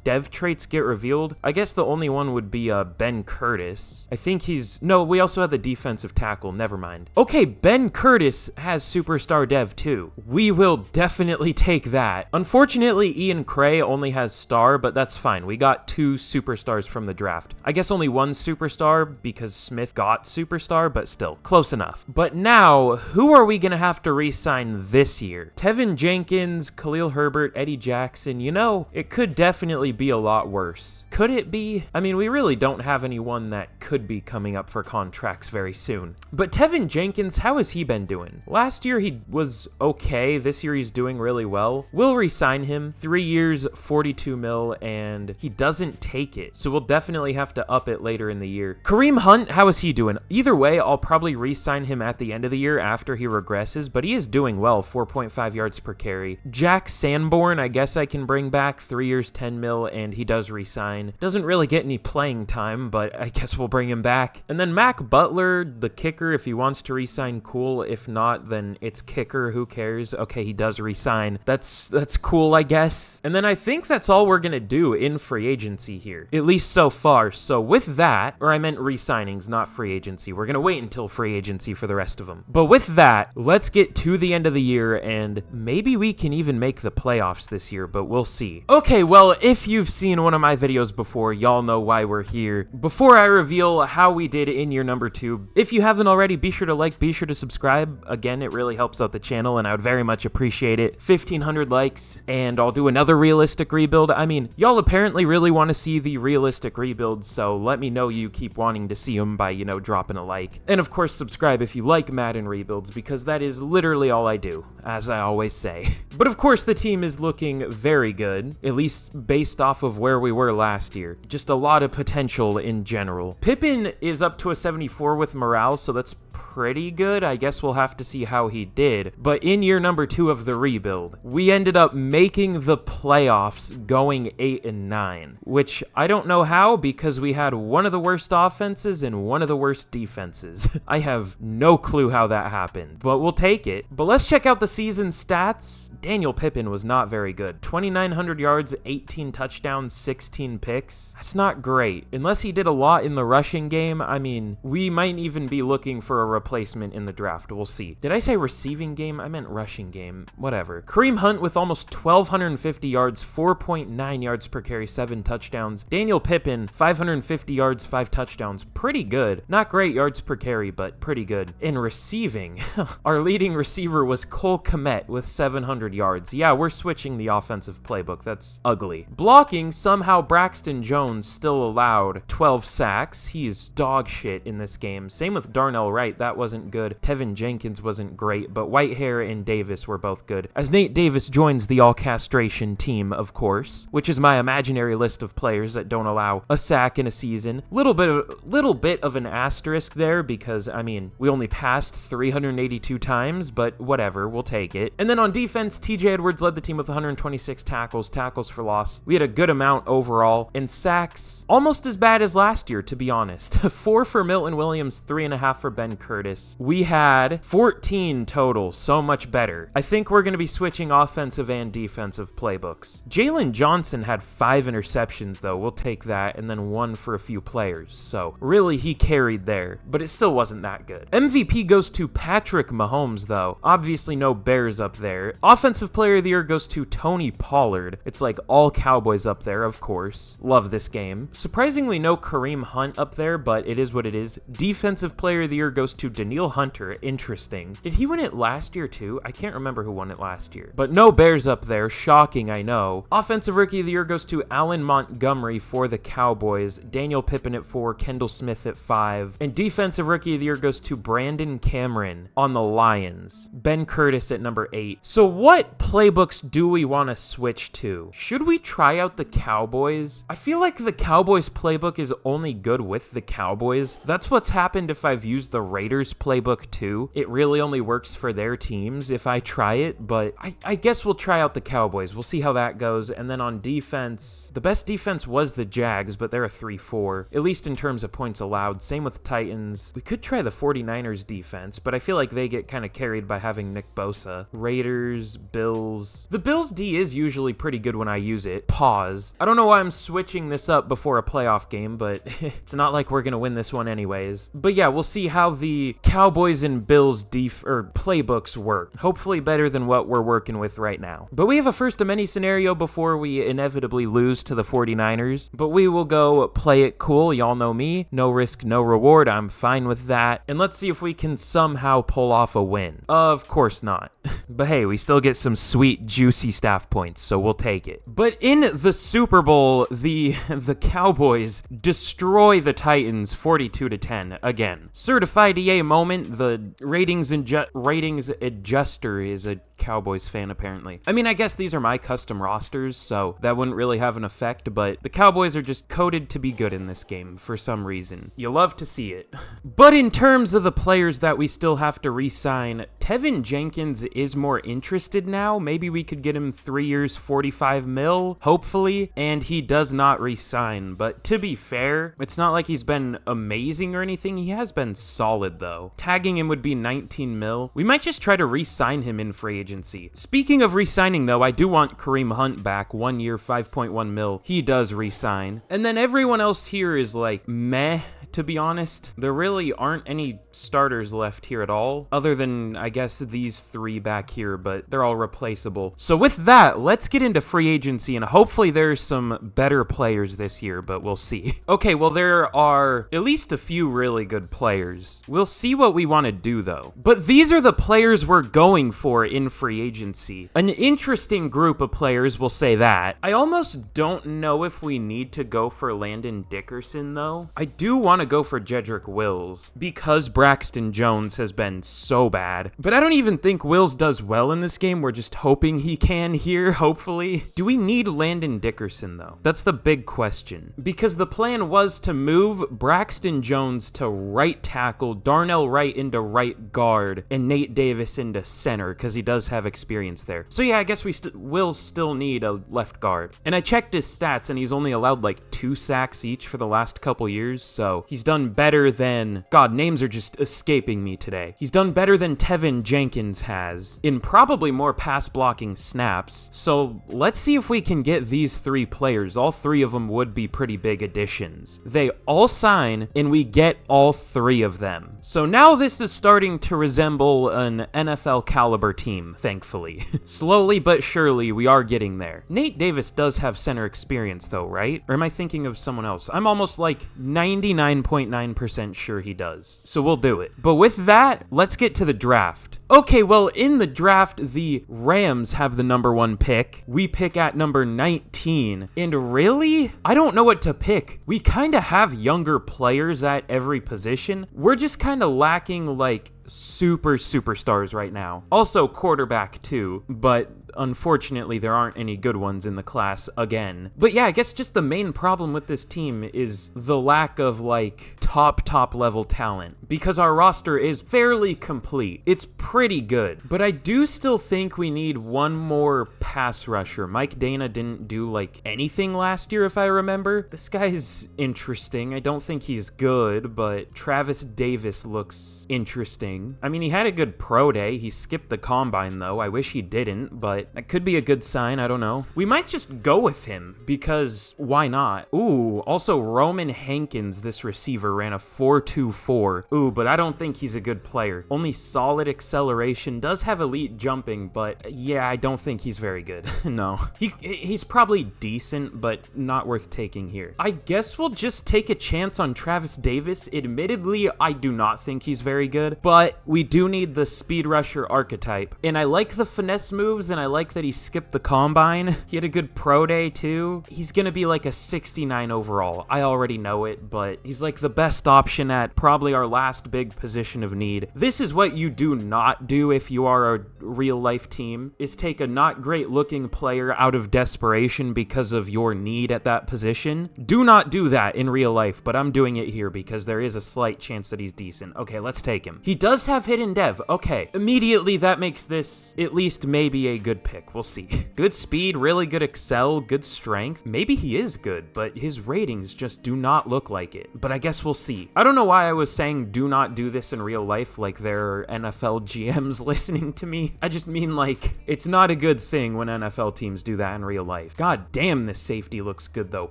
dev traits get revealed? I guess the only one would be Ben Curtis. I think no, we also had the defensive tackle, never mind. Okay, Ben Curtis has superstar dev too. We will definitely take that. Unfortunately, Ian Cray only has star, but that's fine. We got 2 superstars from the draft. I guess only 1 superstar because Smith got superstar, but still, close enough. But now, who are we gonna have to re-sign this year? Tevin Jenkins, Khalil Herbert, Eddie Jackson. You know, it could definitely be a lot worse. Could it be? I mean, we really don't have anyone that could be coming up for contracts very soon. But Tevin Jenkins, how has he been doing? Last year he was okay. This year he's doing really well. We'll re-sign him. 3 years, 42 mil, and he doesn't take it. So we'll definitely have to up it later in the year. Kareem Hunt, how is he doing? Either way, I'll probably re-sign him at the end of the year after he regresses, but he is doing well, 4.5 yards per carry. Jack Sanborn, I guess I can bring back, 3 years, 10 mil, and he does re-sign. Doesn't really get any playing time, but I guess we'll bring him back. And then Mac Butler, the kicker, if he wants to re-sign, cool. If not, then it's kicker, who cares? Okay, he does re-sign. That's cool, I guess. And then I think that's all we're gonna do in free agency here, at least so far. So with that, or I meant re-signings, not free agency. We're gonna wait until free agency for the rest of them. But with that, let's get to the end of the year, and maybe we can even make the playoffs this year, but we'll see. Okay, well, if you've seen one of my videos before, y'all know why we're here. Before I reveal how we did in year number 2, if you haven't already, be sure to like, be sure to subscribe. Again, it really helps out the channel, and I would very much appreciate it. 1,500 likes, and I'll do another realistic rebuild. I mean, y'all apparently really want to see the realistic rebuilds, so let me know you keep wanting to see them by, you know, dropping a like. And of course, subscribe if you like Madden rebuilds, because that is literally all I do, as I always say. But of course, the team is looking very good, at least based off of where we were last year. Just a lot of potential in general. Pippen is up to a 74 with morale, so that's pretty good. I guess we'll have to see how he did. But in year number 2 of the rebuild, we ended up making the playoffs going 8-9, which I don't know how because we had one of the worst offenses and one of the worst defenses. I have no clue how that happened, but we'll take it. But let's check out the season stats. Daniel Pippen was not very good. 2,900 yards, 18 touchdowns, 16 picks. That's not great. Unless he did a lot in the rushing game, I mean, we might even be looking for a replacement in the draft. We'll see. Did I say receiving game? I meant rushing game. Whatever. Kareem Hunt with almost 1,250 yards, 4.9 yards per carry, 7 touchdowns. Daniel Pippen, 550 yards, 5 touchdowns. Pretty good. Not great yards per carry, but pretty good. In receiving, our leading receiver was Cole Kmet with 700 yards. Yeah, we're switching the offensive playbook. That's ugly. Blocking, somehow Braxton Jones still allowed 12 sacks. He's dog shit in this game. Same with Darnell Wright. That wasn't good. Tevin Jenkins wasn't great, but Whitehair and Davis were both good. As Nate Davis joins the all-castration team, of course, which is my imaginary list of players that don't allow a sack in a season. Little bit of an asterisk there because, I mean, we only passed 382 times, but whatever, we'll take it. And then on defense, TJ Edwards led the team with 126 tackles for loss. We had a good amount overall, and sacks almost as bad as last year, to be honest. 4 for Milton Williams, 3.5 for Ben Curtis. We had 14 total, so much better. I think we're going to be switching offensive and defensive playbooks. Jalen Johnson had 5 interceptions, though. We'll take that, and then 1 for a few players. So really, he carried there, but it still wasn't that good. MVP goes to Patrick Mahomes, though. Obviously, no Bears up there. Offensive Player of the Year goes to Tony Pollard. It's like all Cowboys up there, of course. Love this game. Surprisingly, no Kareem Hunt up there, but it is what it is. Defensive Player of the Year goes to Daniil Hunter. Interesting. Did he win it last year, too? I can't remember who won it last year. But no Bears up there. Shocking, I know. Offensive Rookie of the Year goes to Allen Montgomery for the Cowboys. Daniel Pippen at 4, Kendall Smith at 5. And Defensive Rookie of the Year goes to Brandon Cameron on the Lions. Ben Curtis at number 8. So what playbooks do we want to switch to? Should we try out the Cowboys? I feel like the Cowboys playbook is only good with the Cowboys. That's what's happened if I've used the Raiders playbook too. It really only works for their teams if I try it, but I guess we'll try out the Cowboys. We'll see how that goes. And then on defense, the best defense was the Jags, but they're a 3-4, at least in terms of points allowed. Same with Titans. We could try the 49ers defense, but I feel like they get kind of carried by having Nick Bosa. Raiders, Bills. The Bills D is usually pretty good when I use it. Pause. I don't know why I'm switching this up before a playoff game, but it's not like we're going to win this one anyways. But yeah, we'll see how the Cowboys and Bills playbooks work. Hopefully better than what we're working with right now. But we have a first of many scenario before we inevitably lose to the 49ers. But we will go play it cool. Y'all know me. No risk, no reward. I'm fine with that. And let's see if we can somehow pull off a win. Of course not. But hey, we still get some sweet, juicy staff points, so we'll take it. But in the Super Bowl, the Cowboys destroy the Titans 42-10 again. Certified EA moment. The ratings adjuster is a Cowboys fan, apparently. I mean, I guess these are my custom rosters, so that wouldn't really have an effect, but the Cowboys are just coded to be good in this game for some reason. You love to see it. But in terms of the players that we still have to re-sign, Tevin Jenkins is more interested now. Maybe we could get him 3 years, 45 mil, hopefully, and he does not re-sign. But to be fair, it's not like he's been amazing or anything. He has been solid, though. Tagging him would be 19 mil. We might just try to re-sign him in free agency. Speaking of re-signing, though, I do want Kareem Hunt back. 1 year, 5.1 mil. He does re-sign. And then everyone else here is like, meh. To be honest, there really aren't any starters left here at all, other than, I guess, these 3 back here, but they're all replaceable. So with that, let's get into free agency, and hopefully there's some better players this year, but we'll see. Okay, well, there are at least a few really good players. We'll see what we want to do, though. But these are the players we're going for in free agency. An interesting group of players, we'll say that. I almost don't know if we need to go for Landon Dickerson, though. I do want want to go for Jedrick Wills because Braxton Jones has been so bad. But I don't even think Wills does well in this game. We're just hoping he can here, hopefully. Do we need Landon Dickerson, though? That's the big question. Because the plan was to move Braxton Jones to right tackle, Darnell Wright into right guard, and Nate Davis into center, because he does have experience there. So yeah, I guess we will still need a left guard. And I checked his stats, and he's only allowed like 2 sacks each for the last couple years, so he's done better than... God, names are just escaping me today. He's done better than Tevin Jenkins has in probably more pass blocking snaps. So let's see if we can get these 3 players. All 3 of them would be pretty big additions. They all sign, and we get all 3 of them. So now this is starting to resemble an NFL caliber team, thankfully. Slowly but surely, we are getting there. Nate Davis does have center experience though, right? Or am I thinking of someone else? I'm almost like 99.9% sure he does. So we'll do it. But with that, let's get to the draft. Okay, well, in the draft, the Rams have the number 1 pick. We pick at number 19. And really, I don't know what to pick. We kind of have younger players at every position. We're just kind of lacking, like, superstars right now. Also quarterback too, but unfortunately there aren't any good ones in the class again. But yeah, I guess just the main problem with this team is the lack of like top level talent, because our roster is fairly complete. It's pretty good, but I do still think we need one more pass rusher. Mike Dana didn't do like anything last year if I remember. This guy's interesting. I don't think he's good, but Travis Davis looks interesting. I mean, he had a good pro day. He skipped the combine, though. I wish he didn't, but that could be a good sign. I don't know. We might just go with him, because why not? Ooh, also Roman Hankins, this receiver, ran a 4.24. Ooh, but I don't think he's a good player. Only solid acceleration. Does have elite jumping, but yeah, I don't think he's very good. No. He's probably decent, but not worth taking here. I guess we'll just take a chance on Travis Davis. Admittedly, I do not think he's very good, but we do need the speed rusher archetype. And I like the finesse moves, and I like that he skipped the combine. He had a good pro day too. He's gonna be like a 69 overall. I already know it, but he's like the best option at probably our last big position of need. This is what you do not do if you are a real life team, is take a not great looking player out of desperation because of your need at that position. Do not do that in real life, but I'm doing it here because there is a slight chance that he's decent. Okay, let's take him. He does have hidden dev. Okay, immediately that makes this at least maybe a good pick. We'll see. Good speed, really good excel, good strength. Maybe he is good, but his ratings just do not look like it. But I guess we'll see. I don't know why I was saying do not do this in real life like there are NFL GMs listening to me. I just mean like it's not a good thing when NFL teams do that in real life. God damn, this safety looks good though.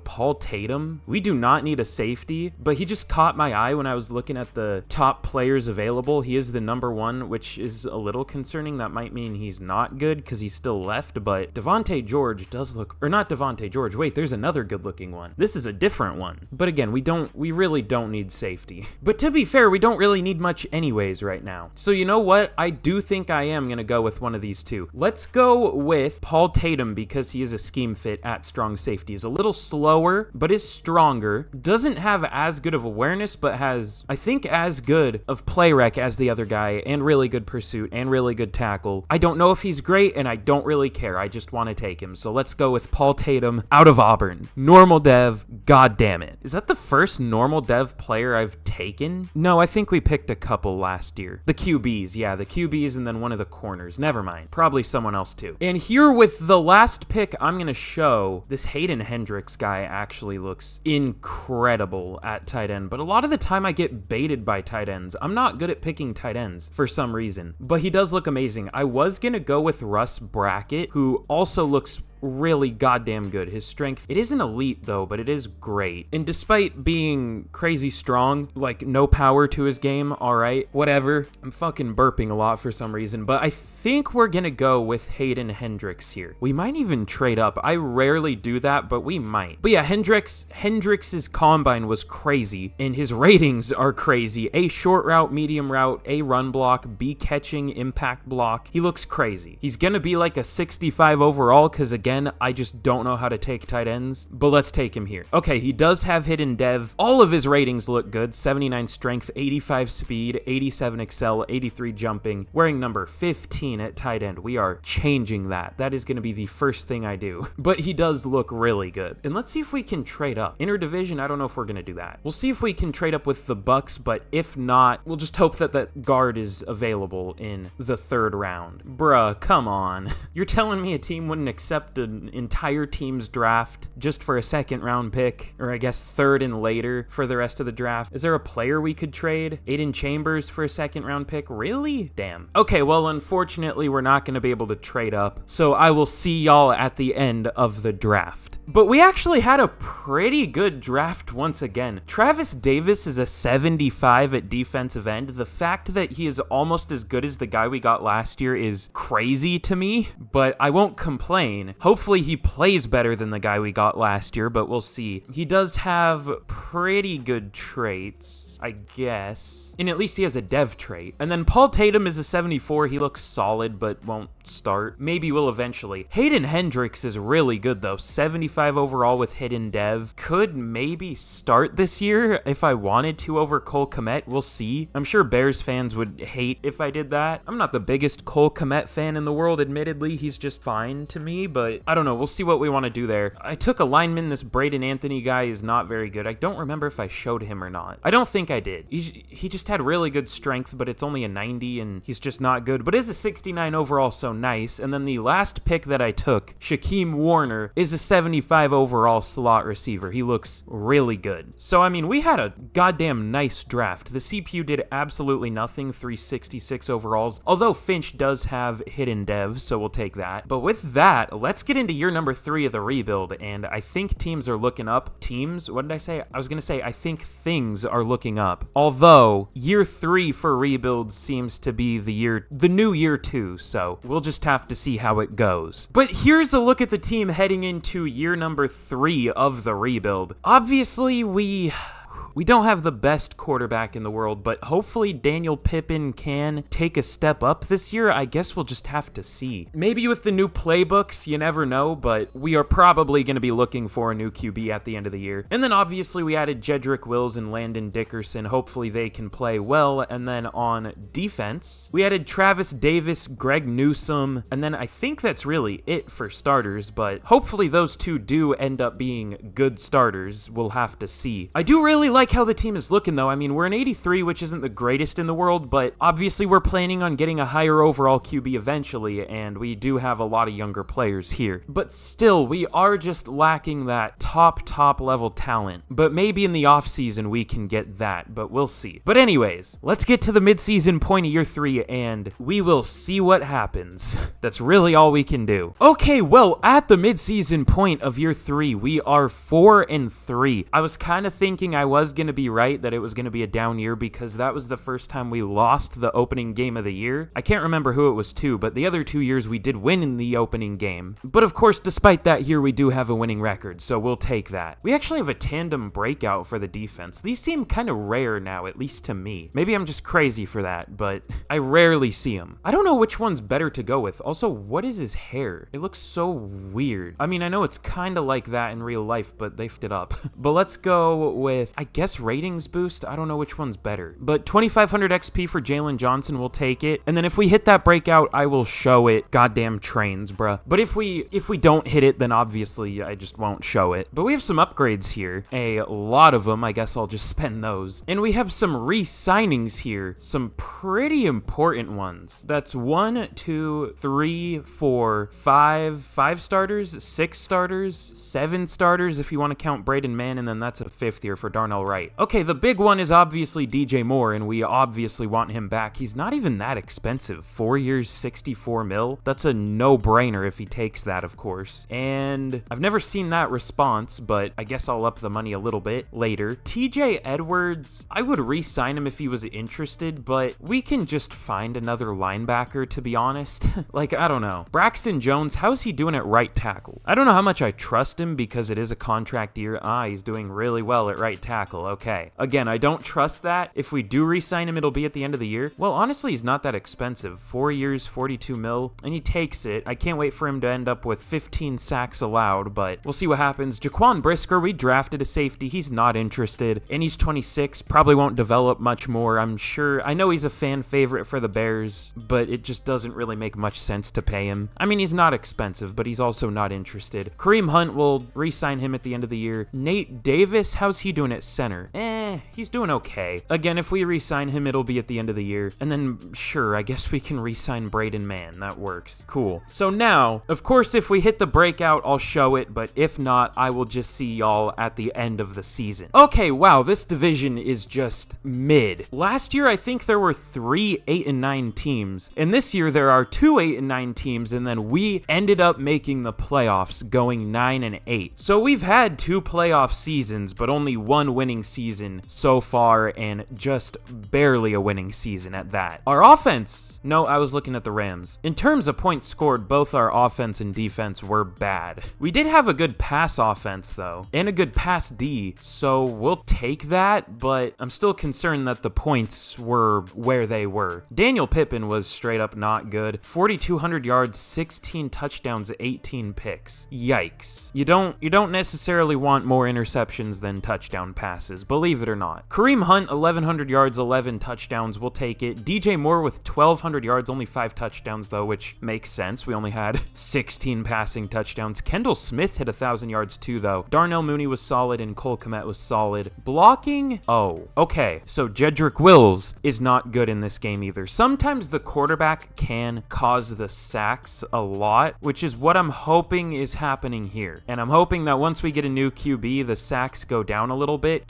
Paul Tatum. We do not need a safety, but he just caught my eye when I was looking at the top players available. He is the number 1, which is a little concerning. That might mean he's not good because he's still left, but Devontae George does look, or not Devontae George. Wait, there's another good looking one. This is a different one. But again, we really don't need safety. But to be fair, we don't really need much anyways right now. So you know what? I do think I am going to go with one of these two. Let's go with Paul Tatum because he is a scheme fit at strong safety. He's a little slower, but is stronger. Doesn't have as good of awareness, but has, I think, as good of play rec as the other guy, and really good pursuit, and really good tackle. I don't know if he's great, and I don't really care. I just want to take him. So let's go with Paul Tatum out of Auburn. Normal dev. God damn it. Is that the first normal dev player I've taken? No, I think we picked a couple last year. The QBs. Yeah, the QBs and then one of the corners. Never mind. Probably someone else too. And here with the last pick, I'm going to show this Hayden Hendricks guy actually looks incredible at tight end. But a lot of the time I get baited by tight ends. I'm not good at picking tight ends for some reason, but he does look amazing. I was going to go with Russ Brackett, who also looks really goddamn good. His strength, it isn't elite though, but it is great. And despite being crazy strong, like no power to his game, all right, whatever. I'm fucking burping a lot for some reason, but I think we're gonna go with Hayden Hendricks here. We might even trade up. I rarely do that, but we might. But yeah, Hendricks's combine was crazy, and his ratings are crazy. A short route, medium route, A run block, B catching, impact block. He looks crazy. He's gonna be like a 65 overall, because again, again, I just don't know how to take tight ends, but let's take him here. Okay, he does have hidden dev. All of his ratings look good. 79 strength, 85 speed, 87 excel, 83 jumping, wearing number 15 at tight end. We are changing that. That is going to be the first thing I do. But he does look really good. And let's see if we can trade up. Interdivision, I don't know if we're going to do that. We'll see if we can trade up with the Bucks, but if not, we'll just hope that that guard is available in the 3rd round. Bruh, come on. You're telling me a team wouldn't accept an entire team's draft just for a 2nd round pick, or I guess 3rd and later for the rest of the draft? Is there a player we could trade? Aiden Chambers for a 2nd round pick? Really? Damn. Okay, well, unfortunately, we're not going to be able to trade up, so I will see y'all at the end of the draft. But we actually had a pretty good draft once again. Travis Davis is a 75 at defensive end. The fact that he is almost as good as the guy we got last year is crazy to me, but I won't complain. Hopefully he plays better than the guy we got last year, but we'll see. He does have pretty good traits, I guess. And at least he has a dev trait. And then Paul Tatum is a 74. He looks solid, but won't start. Maybe will eventually. Hayden Hendricks is really good, though. 75 overall with hidden dev. Could maybe start this year if I wanted to over Cole Kmet. We'll see. I'm sure Bears fans would hate if I did that. I'm not the biggest Cole Kmet fan in the world, admittedly. He's just fine to me, but I don't know. We'll see what we want to do there. I took a lineman. This Braden Anthony guy is not very good. I don't remember if I showed him or not. I don't think I did. He just had really good strength, but it's only a 90 and he's just not good, but is a 69 overall, so nice. And then the last pick that I took, Shaquem Warner, is a 75 overall slot receiver. He looks really good. So I mean, we had a goddamn nice draft. The CPU did absolutely nothing, 366 overalls, although Finch does have hidden dev, so we'll take that. But with that, let's get into year number 3 of the rebuild, and I think teams are looking up. Teams? What did I say? I was gonna say I think things are looking up. Although, year 3 for rebuild seems to be the new year 2, so we'll just have to see how it goes. But here's a look at the team heading into year number 3 of the rebuild. Obviously, we don't have the best quarterback in the world, but hopefully Daniel Pippen can take a step up this year. I guess we'll just have to see. Maybe with the new playbooks, you never know, but we are probably going to be looking for a new QB at the end of the year. And then obviously we added Jedrick Wills and Landon Dickerson. Hopefully they can play well. And then on defense, we added Travis Davis, Greg Newsome, and then I think that's really it for starters, but hopefully those two do end up being good starters. We'll have to see. I do really like how the team is looking, though. I mean, we're an 83, which isn't the greatest in the world, but obviously we're planning on getting a higher overall QB eventually, and we do have a lot of younger players here. But still, we are just lacking that top level talent. But maybe in the offseason we can get that, but we'll see. But anyways, let's get to the midseason point of year 3, and we will see what happens. That's really all we can do. Okay, well, at the midseason point of year 3, we are 4-3. I was kind of thinking I was going to be right, that it was going to be a down year, because that was the first time we lost the opening game of the year. I can't remember who it was to, but the other 2 years we did win in the opening game. But of course, despite that, here we do have a winning record, so we'll take that. We actually have a tandem breakout for the defense. These seem kind of rare now, at least to me. Maybe I'm just crazy for that, but I rarely see them. I don't know which one's better to go with. Also, what is his hair? It looks so weird. I mean, I know it's kind of like that in real life, but they f***ed it up. But let's go with, I guess, ratings boost. I don't know which one's better, but 2500 XP for Jalen Johnson, will take it. And then if we hit that breakout, I will show it. Goddamn trains, bruh. But if we don't hit it, then obviously I just won't show it. But we have some upgrades here, a lot of them. I guess I'll just spend those. And we have some re-signings here, some pretty important ones. That's 1, 2, 3, 4, 5 starters, 6 starters, 7 starters if you want to count Braden Mann, and then that's a 5th year for Darnell Wright. Okay, the big one is obviously DJ Moore, and we obviously want him back. He's not even that expensive. 4 years, 64 mil. That's a no-brainer if he takes that, of course. And I've never seen that response, but I guess I'll up the money a little bit later. TJ Edwards, I would re-sign him if he was interested, but we can just find another linebacker, to be honest. Like, I don't know. Braxton Jones, how's he doing at right tackle? I don't know how much I trust him because it is a contract year. He's doing really well at right tackle. rental. Okay. Again, I don't trust that. If we do re-sign him, it'll be at the end of the year. Well, honestly, he's not that expensive. 4 years, 42 mil, and he takes it. I can't wait for him to end up with 15 sacks allowed, but we'll see what happens. Jaquan Brisker, we drafted a safety. He's not interested, and he's 26. Probably won't develop much more, I'm sure. I know he's a fan favorite for the Bears, but it just doesn't really make much sense to pay him. I mean, he's not expensive, but he's also not interested. Kareem Hunt will re-sign him at the end of the year. Nate Davis, how's he doing at center? He's doing okay. Again, if we re-sign him, it'll be at the end of the year. And then, sure, I guess we can re-sign Braden Mann. That works. Cool. So now, of course, if we hit the breakout, I'll show it, but if not, I will just see y'all at the end of the season. Okay, wow, this division is just mid. Last year, I think there were 3 8-9 teams, and this year there are 2 8-9 teams, and then we ended up making the playoffs, going 9-8. So we've had 2 playoff seasons, but only 1 winning season so far, and just barely a winning season at that. Our offense, no, I was looking at the Rams. In terms of points scored, both our offense and defense were bad. We did have a good pass offense, though, and a good pass D, so we'll take that, but I'm still concerned that the points were where they were. Daniel Pippen was straight up not good. 4,200 yards, 16 touchdowns, 18 picks. Yikes. You don't necessarily want more interceptions than touchdown passes, believe it or not. Kareem Hunt, 1,100 yards, 11 touchdowns, we'll take it. DJ Moore with 1,200 yards, only 5 touchdowns though, which makes sense. We only had 16 passing touchdowns. Kendall Smith hit 1,000 yards too though. Darnell Mooney was solid and Cole Kmet was solid. Blocking? Oh, okay. So Jedrick Wills is not good in this game either. Sometimes the quarterback can cause the sacks a lot, which is what I'm hoping is happening here. And I'm hoping that once we get a new QB, the sacks go down a little bit.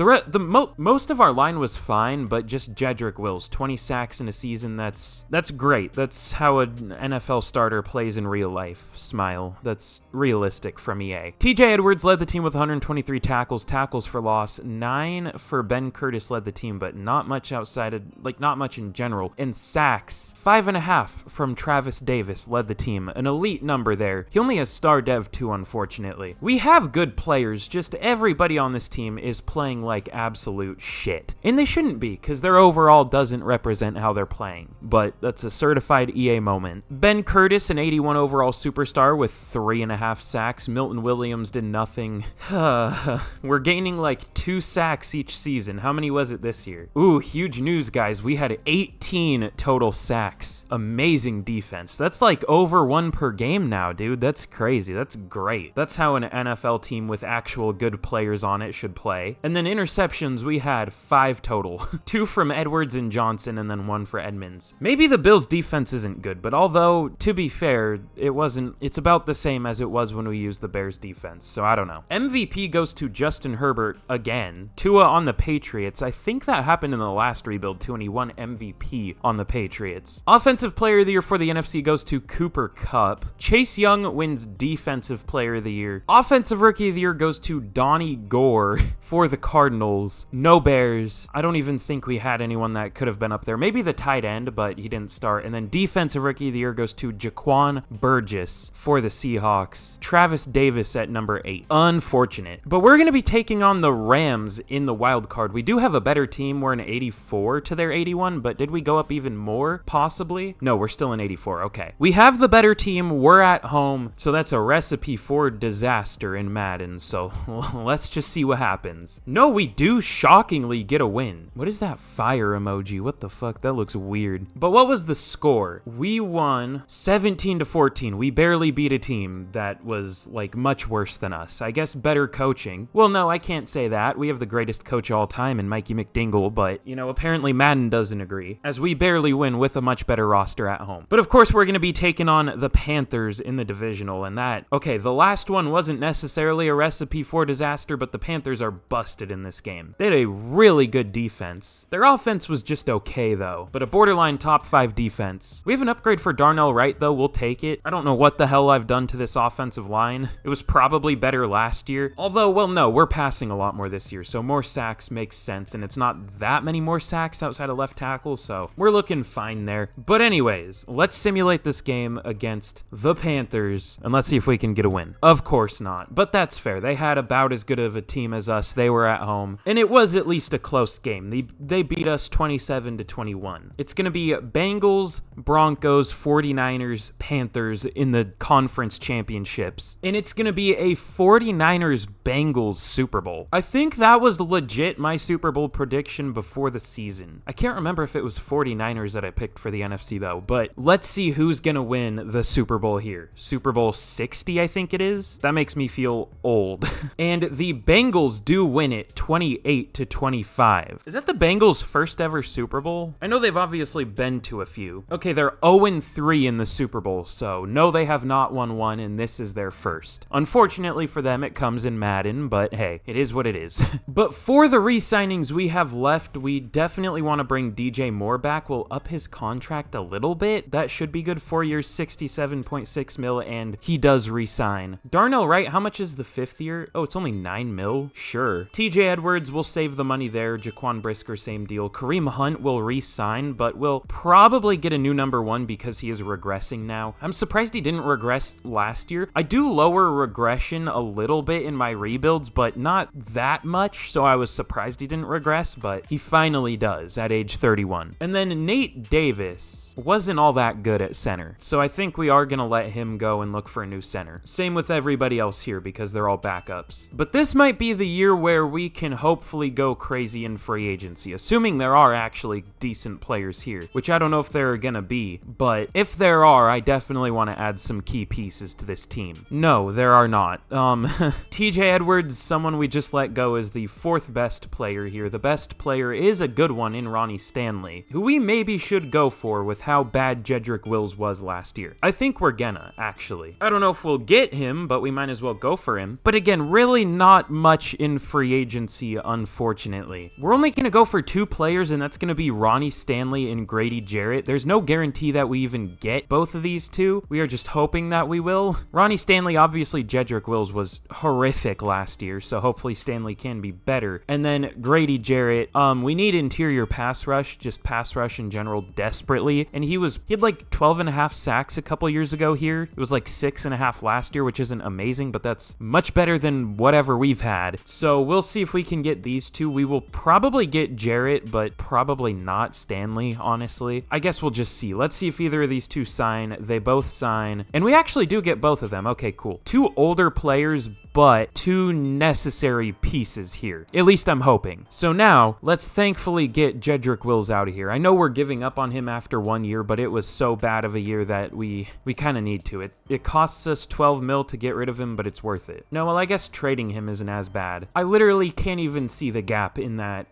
Most of our line was fine, but just Jedrick Wills, 20 sacks in a season, that's great. That's how an NFL starter plays in real life. Smile. That's realistic from EA. TJ Edwards led the team with 123 tackles for loss. 9 for Ben Curtis led the team, but not much outside of, not much in general. And sacks, 5.5 from Travis Davis led the team. An elite number there. He only has star dev too, unfortunately. We have good players, just everybody on this team is playing like absolute shit. And they shouldn't be, because their overall doesn't represent how they're playing. But that's a certified EA moment. Ben Curtis, an 81 overall superstar with 3.5 sacks. Milton Williams did nothing. We're gaining like 2 sacks each season. How many was it this year? Ooh, huge news, guys. We had 18 total sacks. Amazing defense. That's like over 1 per game now, dude. That's crazy. That's great. That's how an NFL team with actual good players on it should play. And then interceptions, we had 5 total. 2 from Edwards and Johnson, and then 1 for Edmonds. Maybe the Bills' defense isn't good, but although, to be fair, it's about the same as it was when we used the Bears' defense, so I don't know. MVP goes to Justin Herbert again. Tua on the Patriots. I think that happened in the last rebuild too, and he won MVP on the Patriots. Offensive Player of the Year for the NFC goes to Cooper Kupp. Chase Young wins Defensive Player of the Year. Offensive Rookie of the Year goes to Donnie Gore for the Cardinals. No Bears. I don't even think we had anyone that could have been up there. Maybe the tight end, but he didn't start. And then Defensive Rookie of the Year goes to Jaquan Burgess for the Seahawks. Travis Davis at number 8. Unfortunate. But we're going to be taking on the Rams in the wild card. We do have a better team. We're an 84 to their 81, but did we go up even more? Possibly. No, we're still in 84. Okay. We have the better team. We're at home. So that's a recipe for disaster in Madden. So let's just see what happens. No, we do shockingly get a win. What is that fire emoji? What the fuck? That looks weird. But what was the score? We won 17-14. We barely beat a team that was like much worse than us. I guess better coaching. Well, no, I can't say that. We have the greatest coach of all time in Mikey McDingle, but apparently Madden doesn't agree, as we barely win with a much better roster at home. But of course, we're going to be taking on the Panthers in the divisional, and the last one wasn't necessarily a recipe for disaster, but the Panthers are busted in this game. They had a really good defense. Their offense was just okay, though, but a borderline top 5 defense. We have an upgrade for Darnell Wright, though. We'll take it. I don't know what the hell I've done to this offensive line. It was probably better last year. Although, well, no, we're passing a lot more this year, so more sacks makes sense, and it's not that many more sacks outside of left tackle, so we're looking fine there. But anyways, let's simulate this game against the Panthers, and let's see if we can get a win. Of course not, but that's fair. They had about as good of a team as us. They were at home, and it was at least a close game. They beat us 27-21. It's going to be Bengals, Broncos, 49ers, Panthers in the conference championships. And it's going to be a 49ers-Bengals Super Bowl. I think that was legit my Super Bowl prediction before the season. I can't remember if it was 49ers that I picked for the NFC though, but let's see who's going to win the Super Bowl here. Super Bowl 60, I think it is. That makes me feel old. And the Bengals do win it 28-25. Is that the Bengals' first ever Super Bowl? I know they've obviously been to a few. Okay, they're 0-3 in the Super Bowl, so no, they have not won one, and this is their first. Unfortunately for them, it comes in Madden, but hey, it is what it is. But for the re-signings we have left, we definitely want to bring DJ Moore back. We'll up his contract a little bit. That should be good. 4 years, $67.6 mil, and he does re-sign. Darnell Wright, how much is the 5th year? Oh, it's only $9 mil? Sure. TJ Edwards will save the money there. Jaquan Brisker, same deal. Kareem Hunt will re-sign, but will probably get a new number 1 because he is regressing now. I'm surprised he didn't regress last year. I do lower regression a little bit in my rebuilds, but not that much, so I was surprised he didn't regress, but he finally does at age 31. And then Nate Davis wasn't all that good at center, so I think we are going to let him go and look for a new center. Same with everybody else here because they're all backups. But this might be the year where we can hopefully go crazy in free agency, assuming there are actually decent players here, which I don't know if there are going to be, but if there are, I definitely want to add some key pieces to this team. No, there are not. TJ Edwards, someone we just let go, is the 4th best player here. The best player is a good one in Ronnie Stanley, who we maybe should go for with how bad Jedrick Wills was last year. I think we're gonna, actually. I don't know if we'll get him, but we might as well go for him. But again, really not much in free agency, unfortunately. We're only gonna go for 2 players, and that's gonna be Ronnie Stanley and Grady Jarrett. There's no guarantee that we even get both of these two. We are just hoping that we will. Ronnie Stanley, obviously Jedrick Wills was horrific last year, so hopefully Stanley can be better. And then Grady Jarrett, we need interior pass rush, just pass rush in general desperately. And he had like 12.5 sacks a couple years ago here. It was like 6.5 last year, which isn't amazing, but that's much better than whatever we've had. So we'll see if we can get these two. We will probably get Jarrett, but probably not Stanley, honestly. I guess we'll just see. Let's see if either of these two sign. They both sign. And we actually do get both of them. Okay, cool. 2 older players, but 2 necessary pieces here. At least I'm hoping. So now, let's thankfully get Jedrick Wills out of here. I know we're giving up on him after 1 year, but it was so bad of a year that we kind of need to. It costs us 12 mil to get rid of him, but it's worth it. No, well, I guess trading him isn't as bad. I literally can't even see the gap in that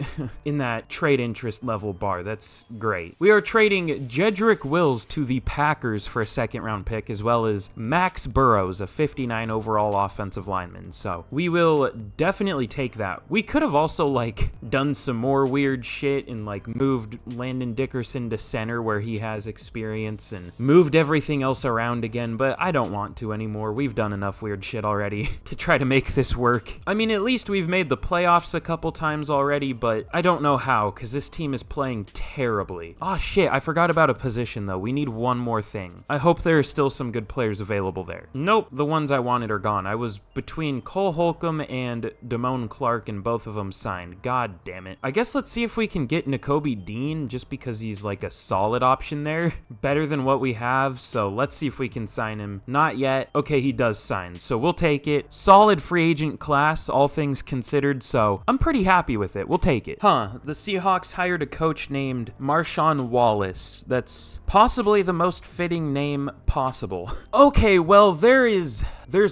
in that trade interest level bar. That's great. We are trading Jedrick Wills to the Packers for a 2nd round pick, as well as Max Burrows, a 59 overall offensive lineman. So we will definitely take that. We could have also like done some more weird shit and like moved Landon Dickerson to center where he has experience and moved everything else around again, but I don't want to anymore. We've done enough weird shit already to try to make this work. I mean, at least we've made the playoffs a couple times already, but I don't know how because this team is playing terribly. Oh shit, I forgot about a position though. We need one more thing. I hope there are still some good players available there. Nope, the ones I wanted are gone. I was between Cole Holcomb and Damone Clark, and both of them signed. God damn it. I guess let's see if we can get Nakobe Dean, just because he's like a solid option there. Better than what we have, so let's see if we can sign him. Not yet. Okay, he does sign, so we'll take it. Solid free agent class, all things considered, so I'm pretty happy with it. We'll take it. The Seahawks hired a coach named Marshawn Wallace. That's possibly the most fitting name possible. Okay, well, there's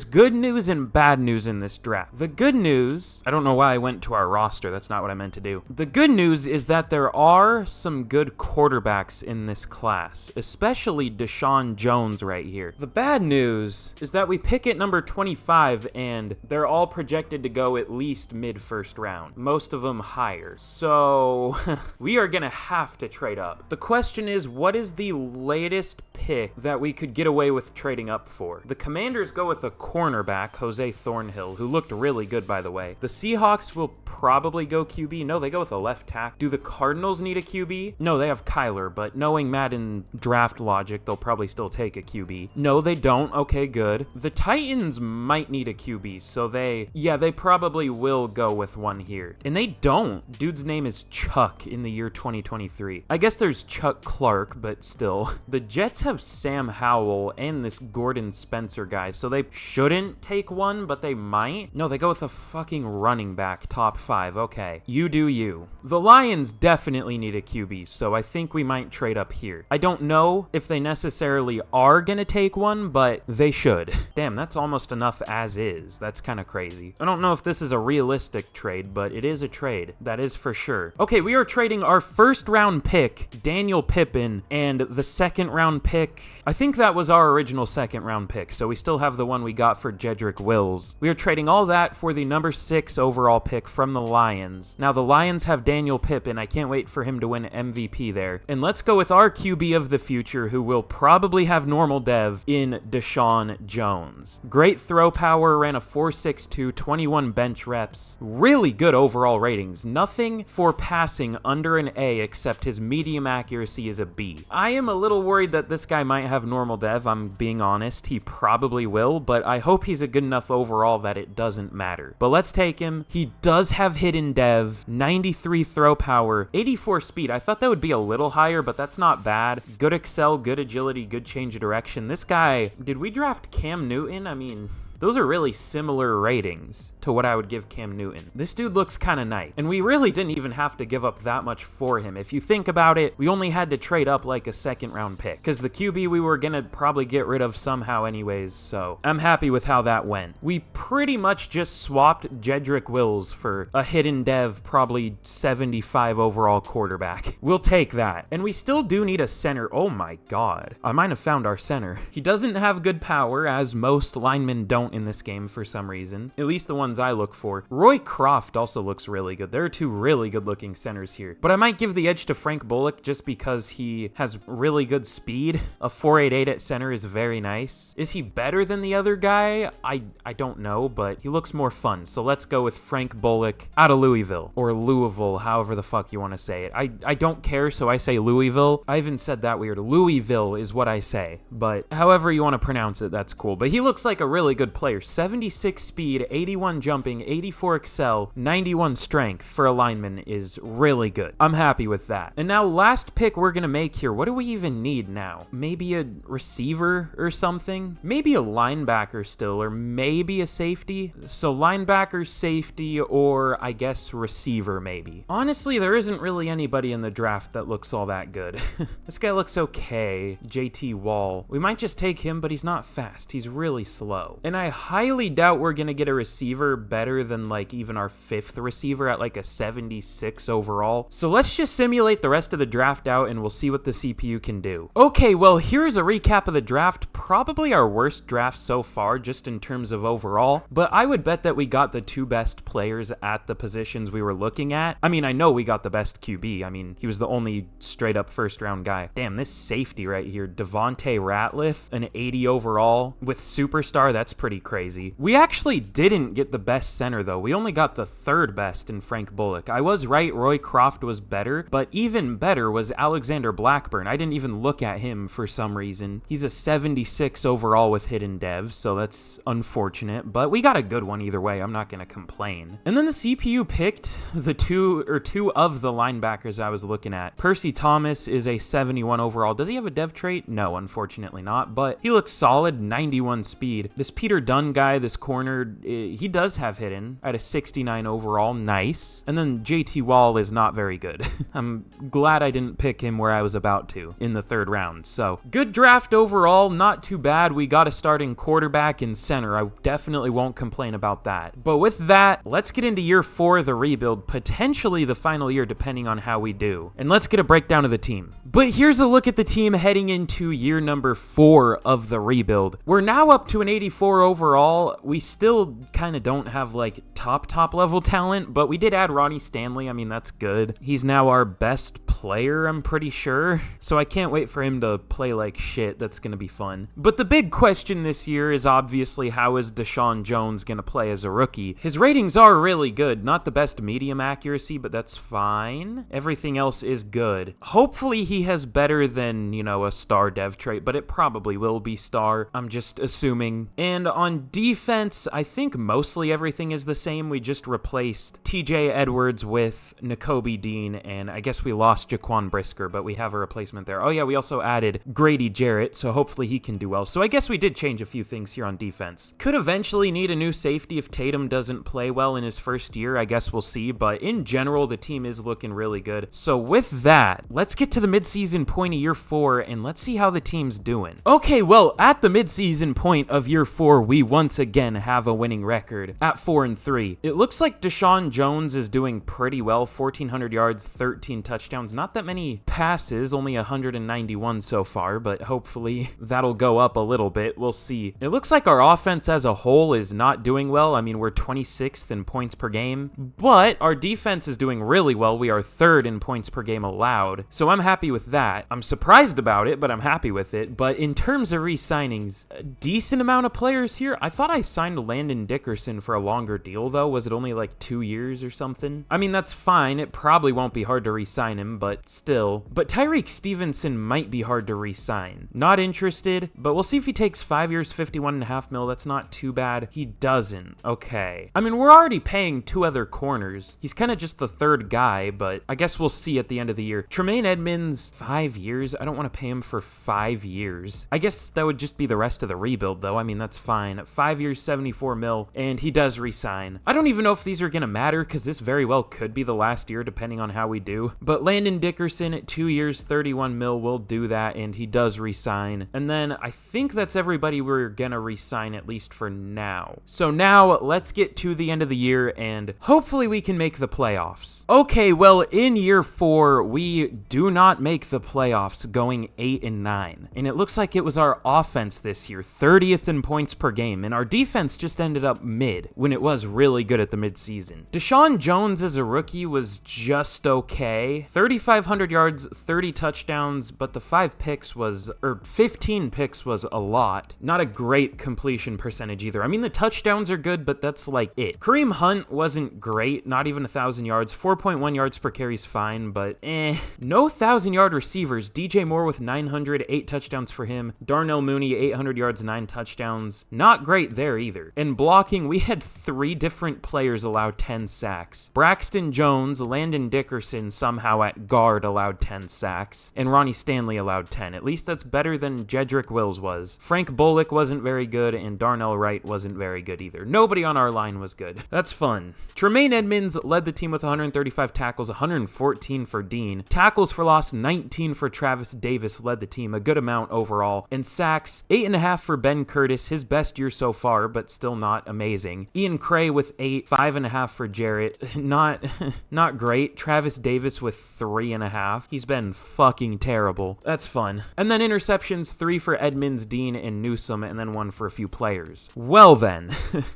good news and bad news in this draft. The good news, I don't know why I went to our roster. That's not what I meant to do. The good news is that there are some good quarterbacks in this class, especially Deshaun Jones right here. The bad news is that we pick at number 25 and they're all projected to go at least mid-first round. Most of them higher. So we are going to have to trade up. The question is, what is the latest pick that we could get away with trading up for? The Commanders go with a cornerback, Jose Thornhill, who looked really good, by the way. The Seahawks will probably go QB. No, they go with a left tackle. Do the Cardinals need a QB? No, they have Kyler, but knowing Madden draft logic, they'll probably still take a QB. No, they don't. Okay, good. The Titans might need a QB, so they probably will go with one here. And they don't. Dude's name is Chuck in the year 2023. I guess there's Chuck Clark, but still. The Jets have Sam Howell and this Gordon Spencer guy, so they shouldn't take one, but they might. No, they go with a fucking running back, top 5. Okay, you do you. The Lions definitely need a QB, so I think we might trade up here. I don't know if they necessarily are gonna take one, but they should. Damn, that's almost enough as is. That's kind of crazy. I don't know if this is a realistic trade, but it is a trade. That is for sure. Okay, we are trading our first round pick, Daniel Pippen, and the second round pick. I think that was our original second round pick, so we still have the one we got for Jedrick Wills. We are trading all that for the number 6 overall pick from the Lions. Now, the Lions have Daniel Pippen. I can't wait for him to win MVP there. And let's go with our QB of the future, who will probably have normal dev, in Deshaun Jones. Great throw power, ran a 4.62, 21 bench reps. Really good overall ratings. Nothing for passing under an A except his medium accuracy is a B. I am a little worried that this guy might have normal dev. I'm being honest. He probably will, but I hope he's a good enough overall that it doesn't matter. But let's take him. He does have hidden dev, 93 throw power, 84 speed. I thought that would be a little higher, but that's not bad. Good excel, good agility, good change of direction. This guy, did we draft Cam Newton? I mean, those are really similar ratings to what I would give Cam Newton. This dude looks kind of nice, and we really didn't even have to give up that much for him. If you think about it, we only had to trade up like a second round pick, because the QB we were gonna probably get rid of somehow anyways, so I'm happy with how that went. We pretty much just swapped Jedrick Wills for a hidden dev, probably 75 overall quarterback. We'll take that. And we still do need a center. Oh my god. I might have found our center. He doesn't have good power, as most linemen don't in this game for some reason. At least the ones I look for. Roy Croft also looks really good. There are 2 really good looking centers here. But I might give the edge to Frank Bullock just because he has really good speed. A 4.88 at center is very nice. Is he better than the other guy? I don't know, but he looks more fun. So let's go with Frank Bullock out of Louisville, or Louisville, however the fuck you want to say it. I don't care, so I say Louisville. I even said that weird. Louisville is what I say, but however you want to pronounce it, that's cool. But he looks like a really good player. 76 speed, 81 jumping, 84 excel, 91 strength for a lineman is really good. I'm happy with that. And now last pick we're gonna make here. What do we even need now? Maybe a receiver or something? Maybe a linebacker still, or maybe a safety? So linebacker, safety, or I guess receiver maybe. Honestly, there isn't really anybody in the draft that looks all that good. This guy looks okay. JT Wall. We might just take him, but he's not fast. He's really slow. And I highly doubt we're gonna get a receiver better than like even our 5th receiver at like a 76 overall. So let's just simulate the rest of the draft out and we'll see what the CPU can do. Okay, well, here's a recap of the draft. Probably our worst draft so far, just in terms of overall, but I would bet that we got the 2 best players at the positions we were looking at. I mean, I know we got the best QB. I mean, he was the only straight up first round guy. Damn, this safety right here, Devontae Ratliff, an 80 overall with superstar, that's pretty crazy. We actually didn't get the best center though. We only got the 3rd best in Frank Bullock. I was right, Roy Croft was better, but even better was Alexander Blackburn. I didn't even look at him for some reason. He's a 76 overall with hidden dev, so that's unfortunate, but we got a good one either way. I'm not gonna complain. And then the CPU picked the two of the linebackers I was looking at. Percy Thomas is a 71 overall. Does he have a dev trait? No, unfortunately not, but he looks solid, 91 speed. This Peter Dunn guy, this corner, he does have hidden at a 69 overall. Nice. And then JT Wall is not very good. I'm glad I didn't pick him where I was about to in the 3rd round. So good draft overall, not too bad. We got a starting quarterback and center. I definitely won't complain about that. But with that, let's get into year 4 of the rebuild, potentially the final year depending on how we do. And let's get a breakdown of the team. But here's a look at the team heading into year number 4 of the rebuild. We're now up to an 84 overall. We still kind of don't have like top level talent, but we did add Ronnie Stanley. I mean, that's good. He's now our best player, I'm pretty sure. So I can't wait for him to play like shit. That's going to be fun. But the big question this year is obviously, how is Deshaun Jones going to play as a rookie? His ratings are really good. Not the best medium accuracy, but that's fine. Everything else is good. Hopefully he has better than, you know, a star dev trait, but it probably will be star. I'm just assuming. And on defense, I think mostly everything is the same. We just replaced TJ Edwards with Nakobe Dean, and I guess we lost Jaquan Brisker, but we have a replacement there. Oh yeah, we also added Grady Jarrett, so hopefully he can do well. So I guess we did change a few things here on defense. Could eventually need a new safety if Tatum doesn't play well in his first year. I guess we'll see, but in general, the team is looking really good. So with that, let's get to the midseason point of year 4, and let's see how the team's doing. Okay, well, at the midseason point of year 4, we once again have a winning record at 4-3. It looks like Deshaun Jones is doing pretty well. 1,400 yards, 13 touchdowns. Not that many passes, only 191 so far, but hopefully that'll go up a little bit. We'll see. It looks like our offense as a whole is not doing well. I mean, we're 26th in points per game, but our defense is doing really well. We are 3rd in points per game allowed, so I'm happy with that. I'm surprised about it, but I'm happy with it. But in terms of re-signings, a decent amount of players here. I thought I signed Landon Dickerson for a longer deal, though. Was it only like 2 years or something? I mean, that's fine. It probably won't be hard to re-sign him, but still. But Tyreek Stevenson might be hard to re-sign. Not interested, but we'll see if he takes 5 years, 51.5 mil. That's not too bad. He doesn't. Okay. I mean, we're already paying 2 other corners. He's kind of just the 3rd guy, but I guess we'll see at the end of the year. Tremaine Edmonds, 5 years. I don't want to pay him for 5 years. I guess that would just be the rest of the rebuild, though. I mean, that's fine. 5 years, 74 mil, and he does re-sign. I don't even know if these are going to matter, because this very well could be the last year, depending on how we do. But Landon Dickerson at 2 years, 31 mil will do that, and he does re-sign. And then I think that's everybody we're going to re-sign, at least for now. So now let's get to the end of the year, and hopefully we can make the playoffs. Okay, well, in year 4, we do not make the playoffs, going 8-9. And it looks like it was our offense this year, 30th in points per game, and our defense just ended up mid, when it was really good at the midseason. Deshaun Jones as a rookie was just okay. 3,500 yards, 30 touchdowns, but the 15 picks was a lot. Not a great completion percentage either. I mean, the touchdowns are good, but that's like it. Kareem Hunt wasn't great, not even 1,000 yards. 4.1 yards per carry is fine, but No 1,000-yard receivers. DJ Moore with 900, 8 touchdowns for him. Darnell Mooney, 800 yards, 9 touchdowns. Not great there either. In blocking, we had 3 different players allow 10 sacks. Braxton Jones, Landon Dickerson somehow at guard allowed 10 sacks, and Ronnie Stanley allowed 10. At least that's better than Jedrick Wills was. Frank Bullock wasn't very good, and Darnell Wright wasn't very good either. Nobody on our line was good. That's fun. Tremaine Edmonds led the team with 135 tackles, 114 for Dean. Tackles for loss, 19 for Travis Davis led the team, a good amount overall. And sacks, 8.5 for Ben Curtis, his best year so far, but still not amazing. Ian Cray with 8, 5.5 for Jarrett. Not great. Travis Davis with 3.5. He's been fucking terrible. That's fun. And then interceptions, 3 for Edmonds, Dean, and Newsome, and then 1 for a few players. Well then,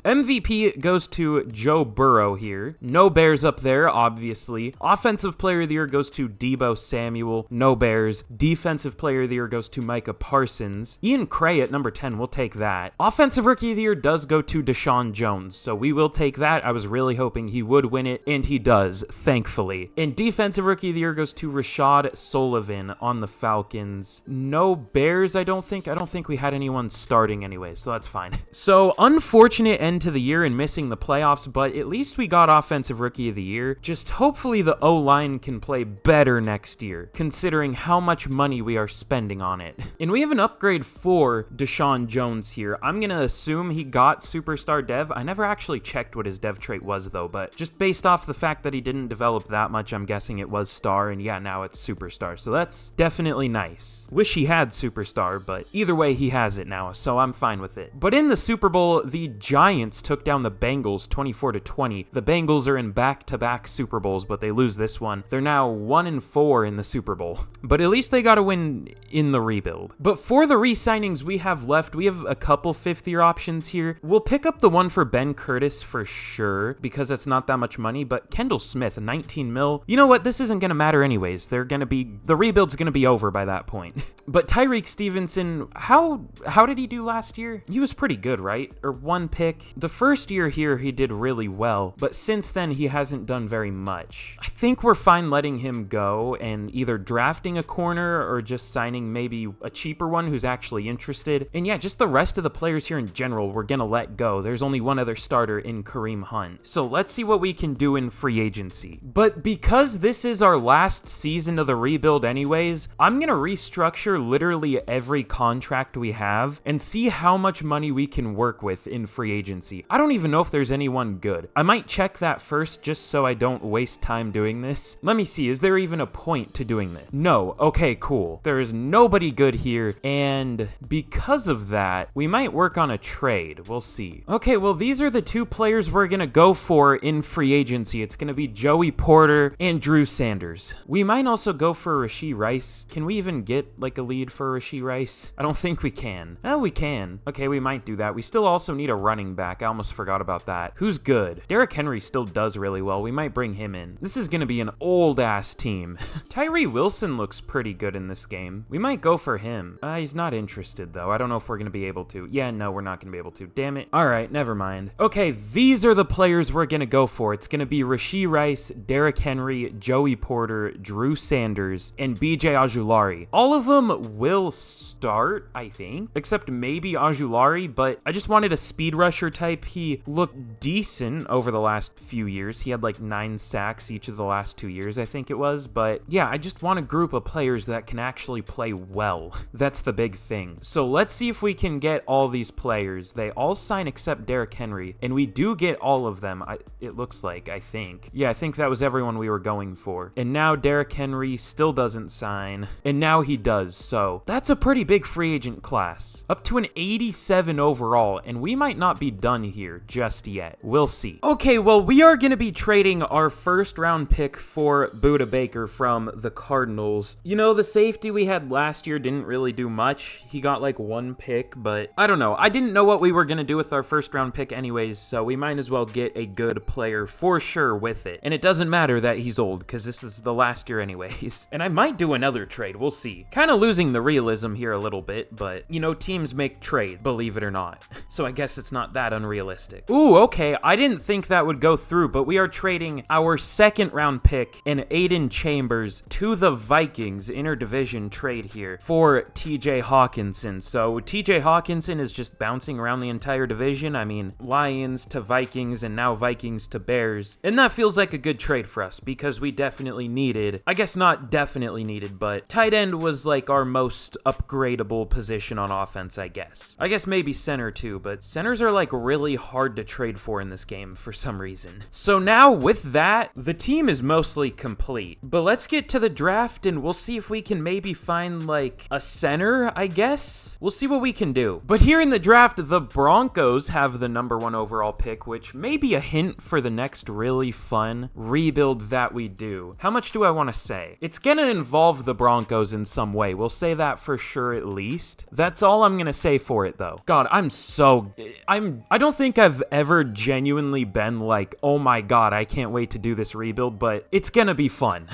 MVP goes to Joe Burrow here. No Bears up there, obviously. Offensive Player of the Year goes to Deebo Samuel. No Bears. Defensive Player of the Year goes to Micah Parsons. Ian Cray at number 10, we'll take that. Offensive Rookie of the Year does go to Deshaun Jones, so we will take that. I was really hoping he would win it, and he does, thankfully. And Defensive Rookie of the Year goes to Rashad Sullivan on the Falcons. No Bears, I don't think. I don't think we had anyone starting anyway, so that's fine. So, unfortunate end to the year and missing the playoffs, but at least we got Offensive Rookie of the Year. Just hopefully the O-line can play better next year, considering how much money we are spending on it. And we have an upgrade for Deshaun Jones here. I'm going to assume he got Superstar Dev. I never actually checked what his dev trait was, though, but just based off the fact that he didn't develop that much, I'm guessing it was Star, and yeah, now it's Superstar. So that's definitely nice. Wish he had Superstar, but either way, he has it now, so I'm fine with it. But in the Super Bowl, the Giants took down the Bengals 24-20. The Bengals are in back-to-back Super Bowls, but they lose this one. They're now 1-4 in the Super Bowl. But at least they got to win in the rebuild. But for the re-signings we have left, we have a couple fifth-year options here. We'll pick up the one for Ben Curtis for sure, because it's not that much money, but Kendall Smith, 19 mil. You know what? This isn't going to matter matter anyways. The rebuild's gonna be over by that point. But Tyreek Stevenson, how did he do last year? He was pretty good, right? Or one pick. The first year here, he did really well, but since then, he hasn't done very much. I think we're fine letting him go and either drafting a corner or just signing maybe a cheaper one who's actually interested. And yeah, just the rest of the players here in general, we're gonna let go. There's only one other starter in Kareem Hunt. So let's see what we can do in free agency. But because this is our last season of the rebuild anyways, I'm gonna restructure literally every contract we have and see how much money we can work with in free agency. I don't even know if there's anyone good. I might check that first just so I don't waste time doing this. Let me see, is there even a point to doing this? No. Okay, cool. There is nobody good here, and because of that, we might work on a trade. We'll see. Okay, well, these are the two players we're gonna go for in free agency. It's gonna be Joey Porter and Drew Sanders. We might also go for Rashee Rice. Can we even get like a lead for Rashee Rice? I don't think we can. Oh, we can. Okay, we might do that. We still also need a running back. I almost forgot about that. Who's good? Derrick Henry still does really well. We might bring him in. This is gonna be an old-ass team. Tyree Wilson looks pretty good in this game. We might go for him. He's not interested, though. I don't know if we're gonna be able to. Yeah, no, we're not gonna be able to. Damn it. All right, never mind. Okay, these are the players we're gonna go for. It's gonna be Rashee Rice, Derrick Henry, Joey Porter, Drew Sanders, and BJ Ojulari. All of them will start, I think, except maybe Ojulari, but I just wanted a speed rusher type. He looked decent over the last few years. He had like 9 sacks each of the last 2 years, I think it was. But yeah, I just want a group of players that can actually play well. That's the big thing. So let's see if we can get all these players. They all sign except Derrick Henry, and we do get all of them, it looks like, I think. Yeah, I think that was everyone we were going for. And now Derrick Henry still doesn't sign, and now he does, so that's a pretty big free agent class. Up to an 87 overall, and we might not be done here just yet. We'll see. Okay, well, we are going to be trading our first round pick for Budda Baker from the Cardinals. You know, the safety we had last year didn't really do much. He got like 1 pick, but I don't know. I didn't know what we were going to do with our first round pick anyways, so we might as well get a good player for sure with it. And it doesn't matter that he's old, because this is the last year anyways. And I might do another trade. We'll see. Kind of losing the realism here a little bit, but you know, teams make trade, believe it or not. So I guess it's not that unrealistic. Ooh, okay. I didn't think that would go through, but we are trading our second round pick and Aiden Chambers to the Vikings, interdivision trade here, for TJ Hawkinson. So TJ Hawkinson is just bouncing around the entire division. I mean, Lions to Vikings and now Vikings to Bears. And that feels like a good trade for us because we definitely needed, I guess not definitely needed, but tight end was like our most upgradable position on offense, I guess. I guess maybe center too, but centers are like really hard to trade for in this game for some reason. So now with that, the team is mostly complete. But let's get to the draft and we'll see if we can maybe find like a center, I guess. We'll see what we can do. But here in the draft, the Broncos have the #1 overall pick, which may be a hint for the next really fun rebuild that we do. How much do I want to say? It's gonna involve the Broncos in some way. We'll say that for sure at least. That's all I'm gonna say for it though. God, I don't think I've ever genuinely been like, oh my God, I can't wait to do this rebuild, but it's gonna be fun.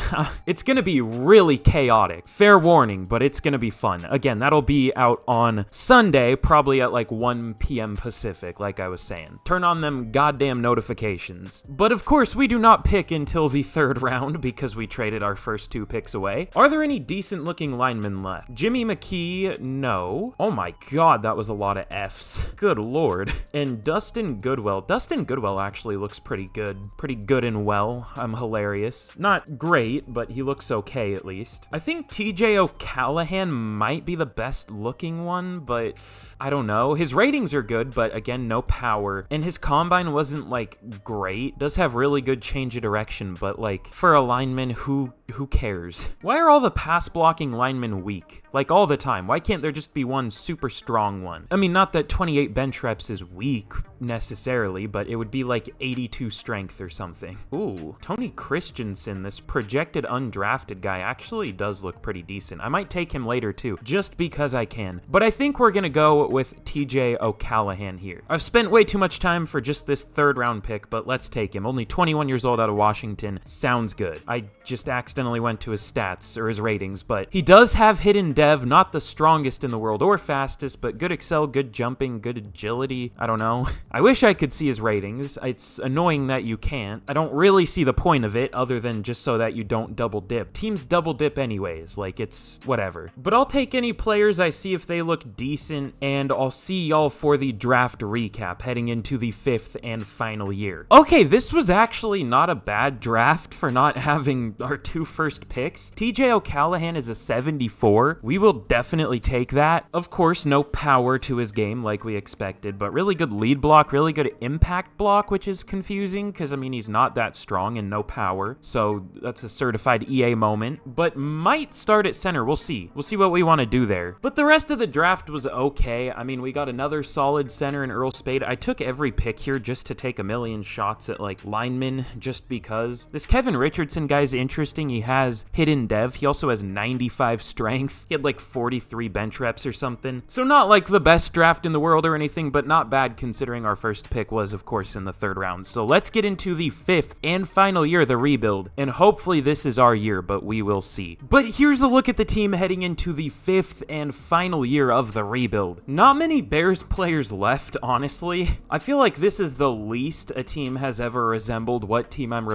It's gonna be really chaotic. Fair warning, but it's gonna be fun. Again, that'll be out on Sunday, probably at like 1 p.m. Pacific, like I was saying. Turn on them goddamn notifications. But of course, we do not pick until the 3rd round because we traded our first 2 picks away. Are there any decent looking linemen left? Jimmy McKee, no. Oh my God, that was a lot of Fs. Good Lord. And Dustin Goodwell. Dustin Goodwell actually looks pretty good. Pretty good and well. I'm hilarious. Not great, but he looks okay at least. I think TJ O'Callahan might be the best looking one, but I don't know. His ratings are good, but again, no power. And his combine wasn't like great. Does have really good change of direction, but like for a lineman, who cares? Why are all the pass blocking linemen weak? Like all the time. Why can't there just be one super strong one? I mean, not that 28 bench reps is weak, necessarily, but it would be like 82 strength or something. Ooh, Tony Christensen, this projected undrafted guy, actually does look pretty decent. I might take him later too, just because I can. But I think we're gonna go with TJ O'Callahan here. I've spent way too much time for just this third round pick, but let's take him. Only 21 years old out of Washington. Sounds good. I just accidentally went to his stats or his ratings, but he does have hidden dev, not the strongest in the world or fastest, but good excel, good jumping, good agility. I don't know. I wish I could see his ratings. It's annoying that you can't. I don't really see the point of it other than just so that you don't double dip. Teams double dip anyways, like it's whatever. But I'll take any players I see if they look decent, and I'll see y'all for the draft recap heading into the 5th and final year. Okay, this was actually not a bad draft for not having our 2 first picks. TJ O'Callahan is a 74. We will definitely take that. Of course, no power to his game like we expected, but really good lead block, really good impact block, which is confusing because, I mean, he's not that strong and no power. So that's a certified EA moment, but might start at center. We'll see. We'll see what we want to do there. But the rest of the draft was okay. I mean, we got another solid center in Earl Spade. I took every pick here just to take a million shots at like linemen just because. This Kevin Richardson guy's interesting. He has hidden dev. He also has 95 strength. He had like 43 bench reps or something. So not like the best draft in the world or anything, but not bad considering our first pick was, of course, in the 3rd round. So let's get into the 5th and final year, the rebuild. And hopefully this is our year, but we will see. But here's a look at the team heading into the 5th and final year of the rebuild. Not many Bears players left, honestly. I feel like this is the least a team has ever resembled what team I'm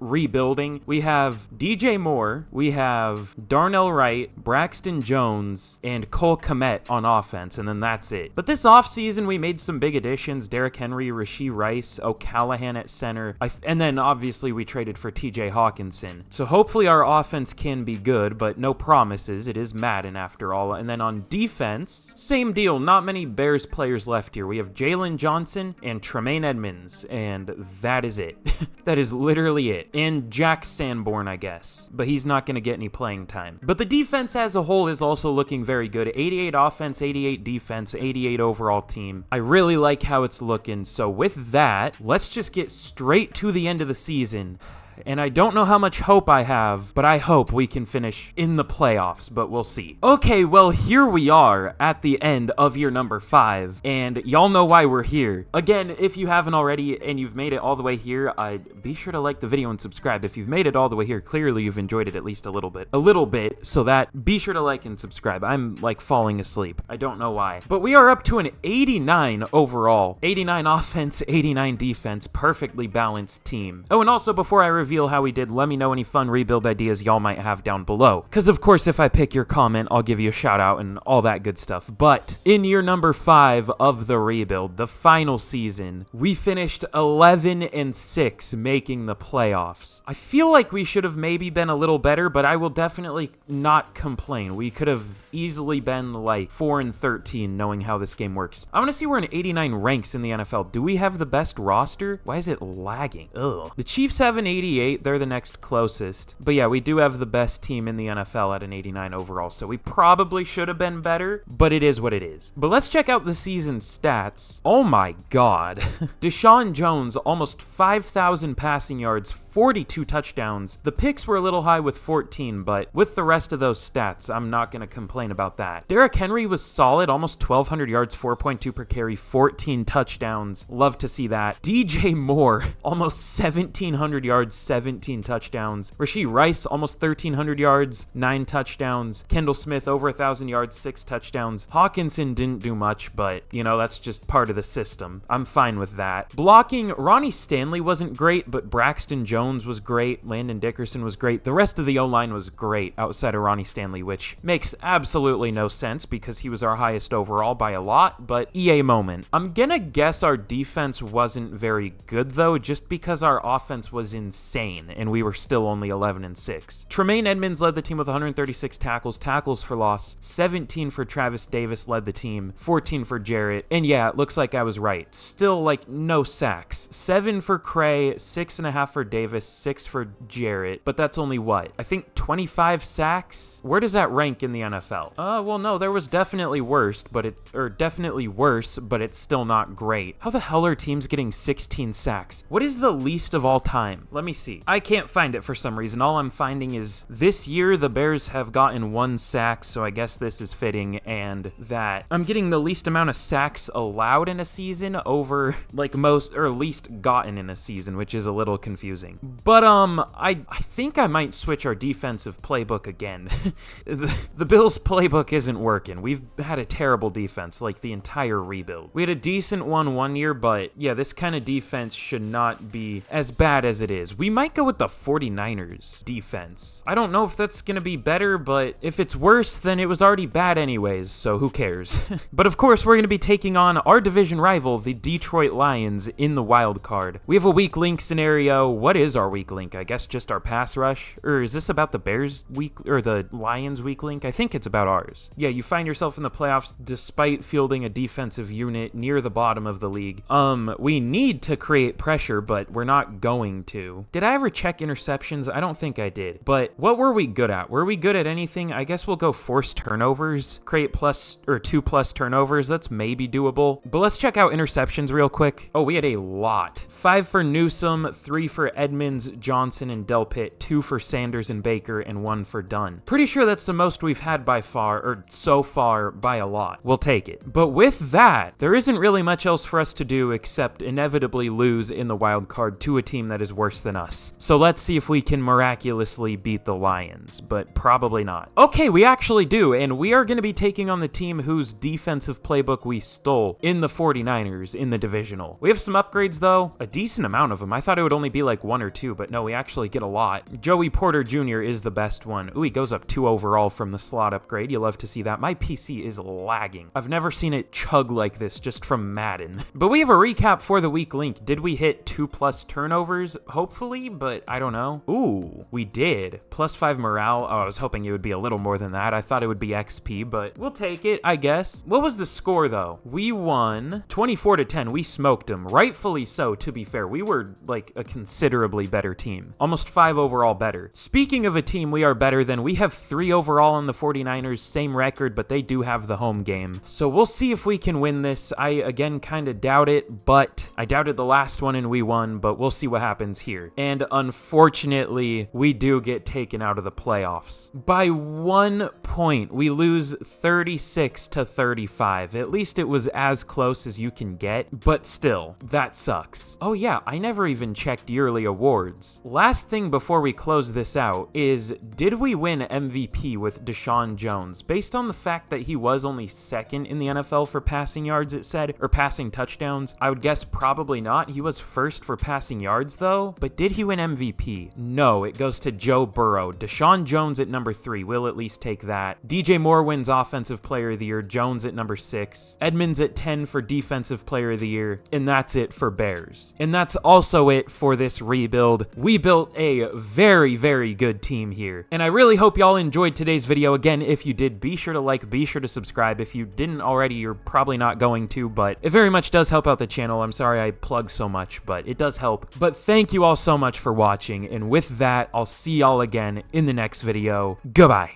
rebuilding. We have DJ Moore, we have Darnell Wright, Braxton Jones, and Cole Kmet on offense, and then that's it. But this offseason, we made some big additions. Derrick Henry, Rashee Rice, O'Callahan at center, and then obviously we traded for TJ Hawkinson. So hopefully our offense can be good, but no promises. It is Madden after all. And then on defense, same deal. Not many Bears players left here. We have Jalen Johnson and Tremaine Edmonds, and that is it. That is literally it. And Jack Sanborn, I guess, but he's not going to get any playing time. But the defense as a whole is also looking very good. 88 offense, 88 defense, 88 overall team. I really like how it's looking. So with that, let's just get straight to the end of the season. And I don't know how much hope I have, but I hope we can finish in the playoffs, but we'll see. Okay, well, here we are at the end of year number 5, and y'all know why we're here. Again, if you haven't already and you've made it all the way here, be sure to like the video and subscribe. If you've made it all the way here, clearly you've enjoyed it at least a little bit, so that be sure to like and subscribe. I'm like falling asleep. I don't know why. But we are up to an 89 overall. 89 offense, 89 defense, perfectly balanced team. Oh, and also before I reveal how we did, let me know any fun rebuild ideas y'all might have down below. Because of course, if I pick your comment, I'll give you a shout out and all that good stuff. But in year number 5 of the rebuild, the final season, we finished 11-6, making the playoffs. I feel like we should have maybe been a little better, but I will definitely not complain. We could have easily been like 4-13 knowing how this game works. I want to see where an 89 ranks in the NFL. Do we have the best roster? Why is it lagging? Ugh. The Chiefs have an 88. They're the next closest. But yeah, we do have the best team in the NFL at an 89 overall, so we probably should have been better, but it is what it is. But let's check out the season stats. Oh my god. Deshaun Jones, almost 5,000 passing yards, 42 touchdowns. The picks were a little high with 14, but with the rest of those stats, I'm not going to complain about that. Derrick Henry was solid, almost 1,200 yards, 4.2 per carry, 14 touchdowns. Love to see that. DJ Moore, almost 1,700 yards, 17 touchdowns. Rashee Rice, almost 1,300 yards, 9 touchdowns. Kendall Smith, over 1,000 yards, 6 touchdowns. Hawkinson didn't do much, but, you know, that's just part of the system. I'm fine with that. Blocking, Ronnie Stanley wasn't great, but Braxton Jones was great. Landon Dickerson was great. The rest of the O-line was great outside of Ronnie Stanley, which makes absolutely no sense because he was our highest overall by a lot, but EA moment. I'm gonna guess our defense wasn't very good, though, just because our offense was insane, and we were still only 11-6. Tremaine Edmonds led the team with 136 tackles for loss, 17 for Travis Davis led the team, 14 for Jarrett, and yeah, it looks like I was right. Still, like, no sacks. 7 for Cray, 6.5 for Davis, Davis, 6 for Jarrett, but that's only what? I think 25 sacks? Where does that rank in the NFL? Well, no, there was definitely worse, but it's still not great. How the hell are teams getting 16 sacks? What is the least of all time? Let me see. I can't find it for some reason. All I'm finding is this year the Bears have gotten 1 sack, so I guess this is fitting, and that I'm getting the least amount of sacks allowed in a season over like most, or least gotten in a season, which is a little confusing. But I think I might switch our defensive playbook again. The Bills playbook isn't working. We've had a terrible defense like the entire rebuild. We had a decent one year, but yeah, this kind of defense should not be as bad as it is. We might go with the 49ers defense. I don't know if that's gonna be better, but if it's worse, then it was already bad anyways, so who cares? But of course, we're gonna be taking on our division rival, the Detroit Lions, in the wild card. We have a weak link scenario. What is our weak link? I guess just our pass rush? Or is this about the Bears weak, or the Lions weak link? I think it's about ours. Yeah, you find yourself in the playoffs despite fielding a defensive unit near the bottom of the league. We need to create pressure, but we're not going to. Did I ever check interceptions? I don't think I did. But what were we good at? Were we good at anything? I guess we'll go force turnovers. Create 2+ turnovers. That's maybe doable. But let's check out interceptions real quick. Oh, we had a lot. 5 for Newsome, 3 for Edmonds, Johnson, and Delpit, 2 for Sanders and Baker, and 1 for Dunn. Pretty sure that's the most we've had by far, or so far by a lot. We'll take it. But with that, there isn't really much else for us to do except inevitably lose in the wild card to a team that is worse than us. So let's see if we can miraculously beat the Lions, but probably not. Okay, we actually do, and we are going to be taking on the team whose defensive playbook we stole in the 49ers in the divisional. We have some upgrades though, a decent amount of them. I thought it would only be like 1 or 2, but no, we actually get a lot. Joey Porter Jr. is the best one. Ooh, he goes up 2 overall from the slot upgrade. You love to see that. My PC is lagging. I've never seen it chug like this just from Madden. But we have a recap for the weak link. Did we hit 2+ turnovers? Hopefully, but I don't know. Ooh, we did. +5 morale. Oh, I was hoping it would be a little more than that. I thought it would be XP, but we'll take it, I guess. What was the score though? We won 24-10. We smoked them. Rightfully so, to be fair. We were like a considerably better team. Almost 5 overall better. Speaking of a team we are better than, we have 3 overall on the 49ers. Same record, but they do have the home game. So we'll see if we can win this. I, again, kind of doubt it, but I doubted the last one and we won, but we'll see what happens here. And unfortunately, we do get taken out of the playoffs. By 1 point, we lose 36-35. At least it was as close as you can get, but still, that sucks. Oh yeah, I never even checked yearly awards. Last thing before we close this out is, did we win MVP with Deshaun Jones? Based on the fact that he was only 2nd in the NFL for passing yards, it said, or passing touchdowns, I would guess probably not. He was 1st for passing yards though, but did he win MVP? No, it goes to Joe Burrow. Deshaun Jones at number 3, we'll at least take that. DJ Moore wins Offensive Player of the Year, Jones at number 6, Edmonds at 10 for Defensive Player of the Year, and that's it for Bears. And that's also it for this rebuild. We built a very, very good team here. And I really hope y'all enjoyed today's video. Again, if you did, be sure to like, be sure to subscribe. If you didn't already, you're probably not going to, but it very much does help out the channel. I'm sorry I plug so much, but it does help. But thank you all so much for watching, and with that, I'll see y'all again in the next video. Goodbye.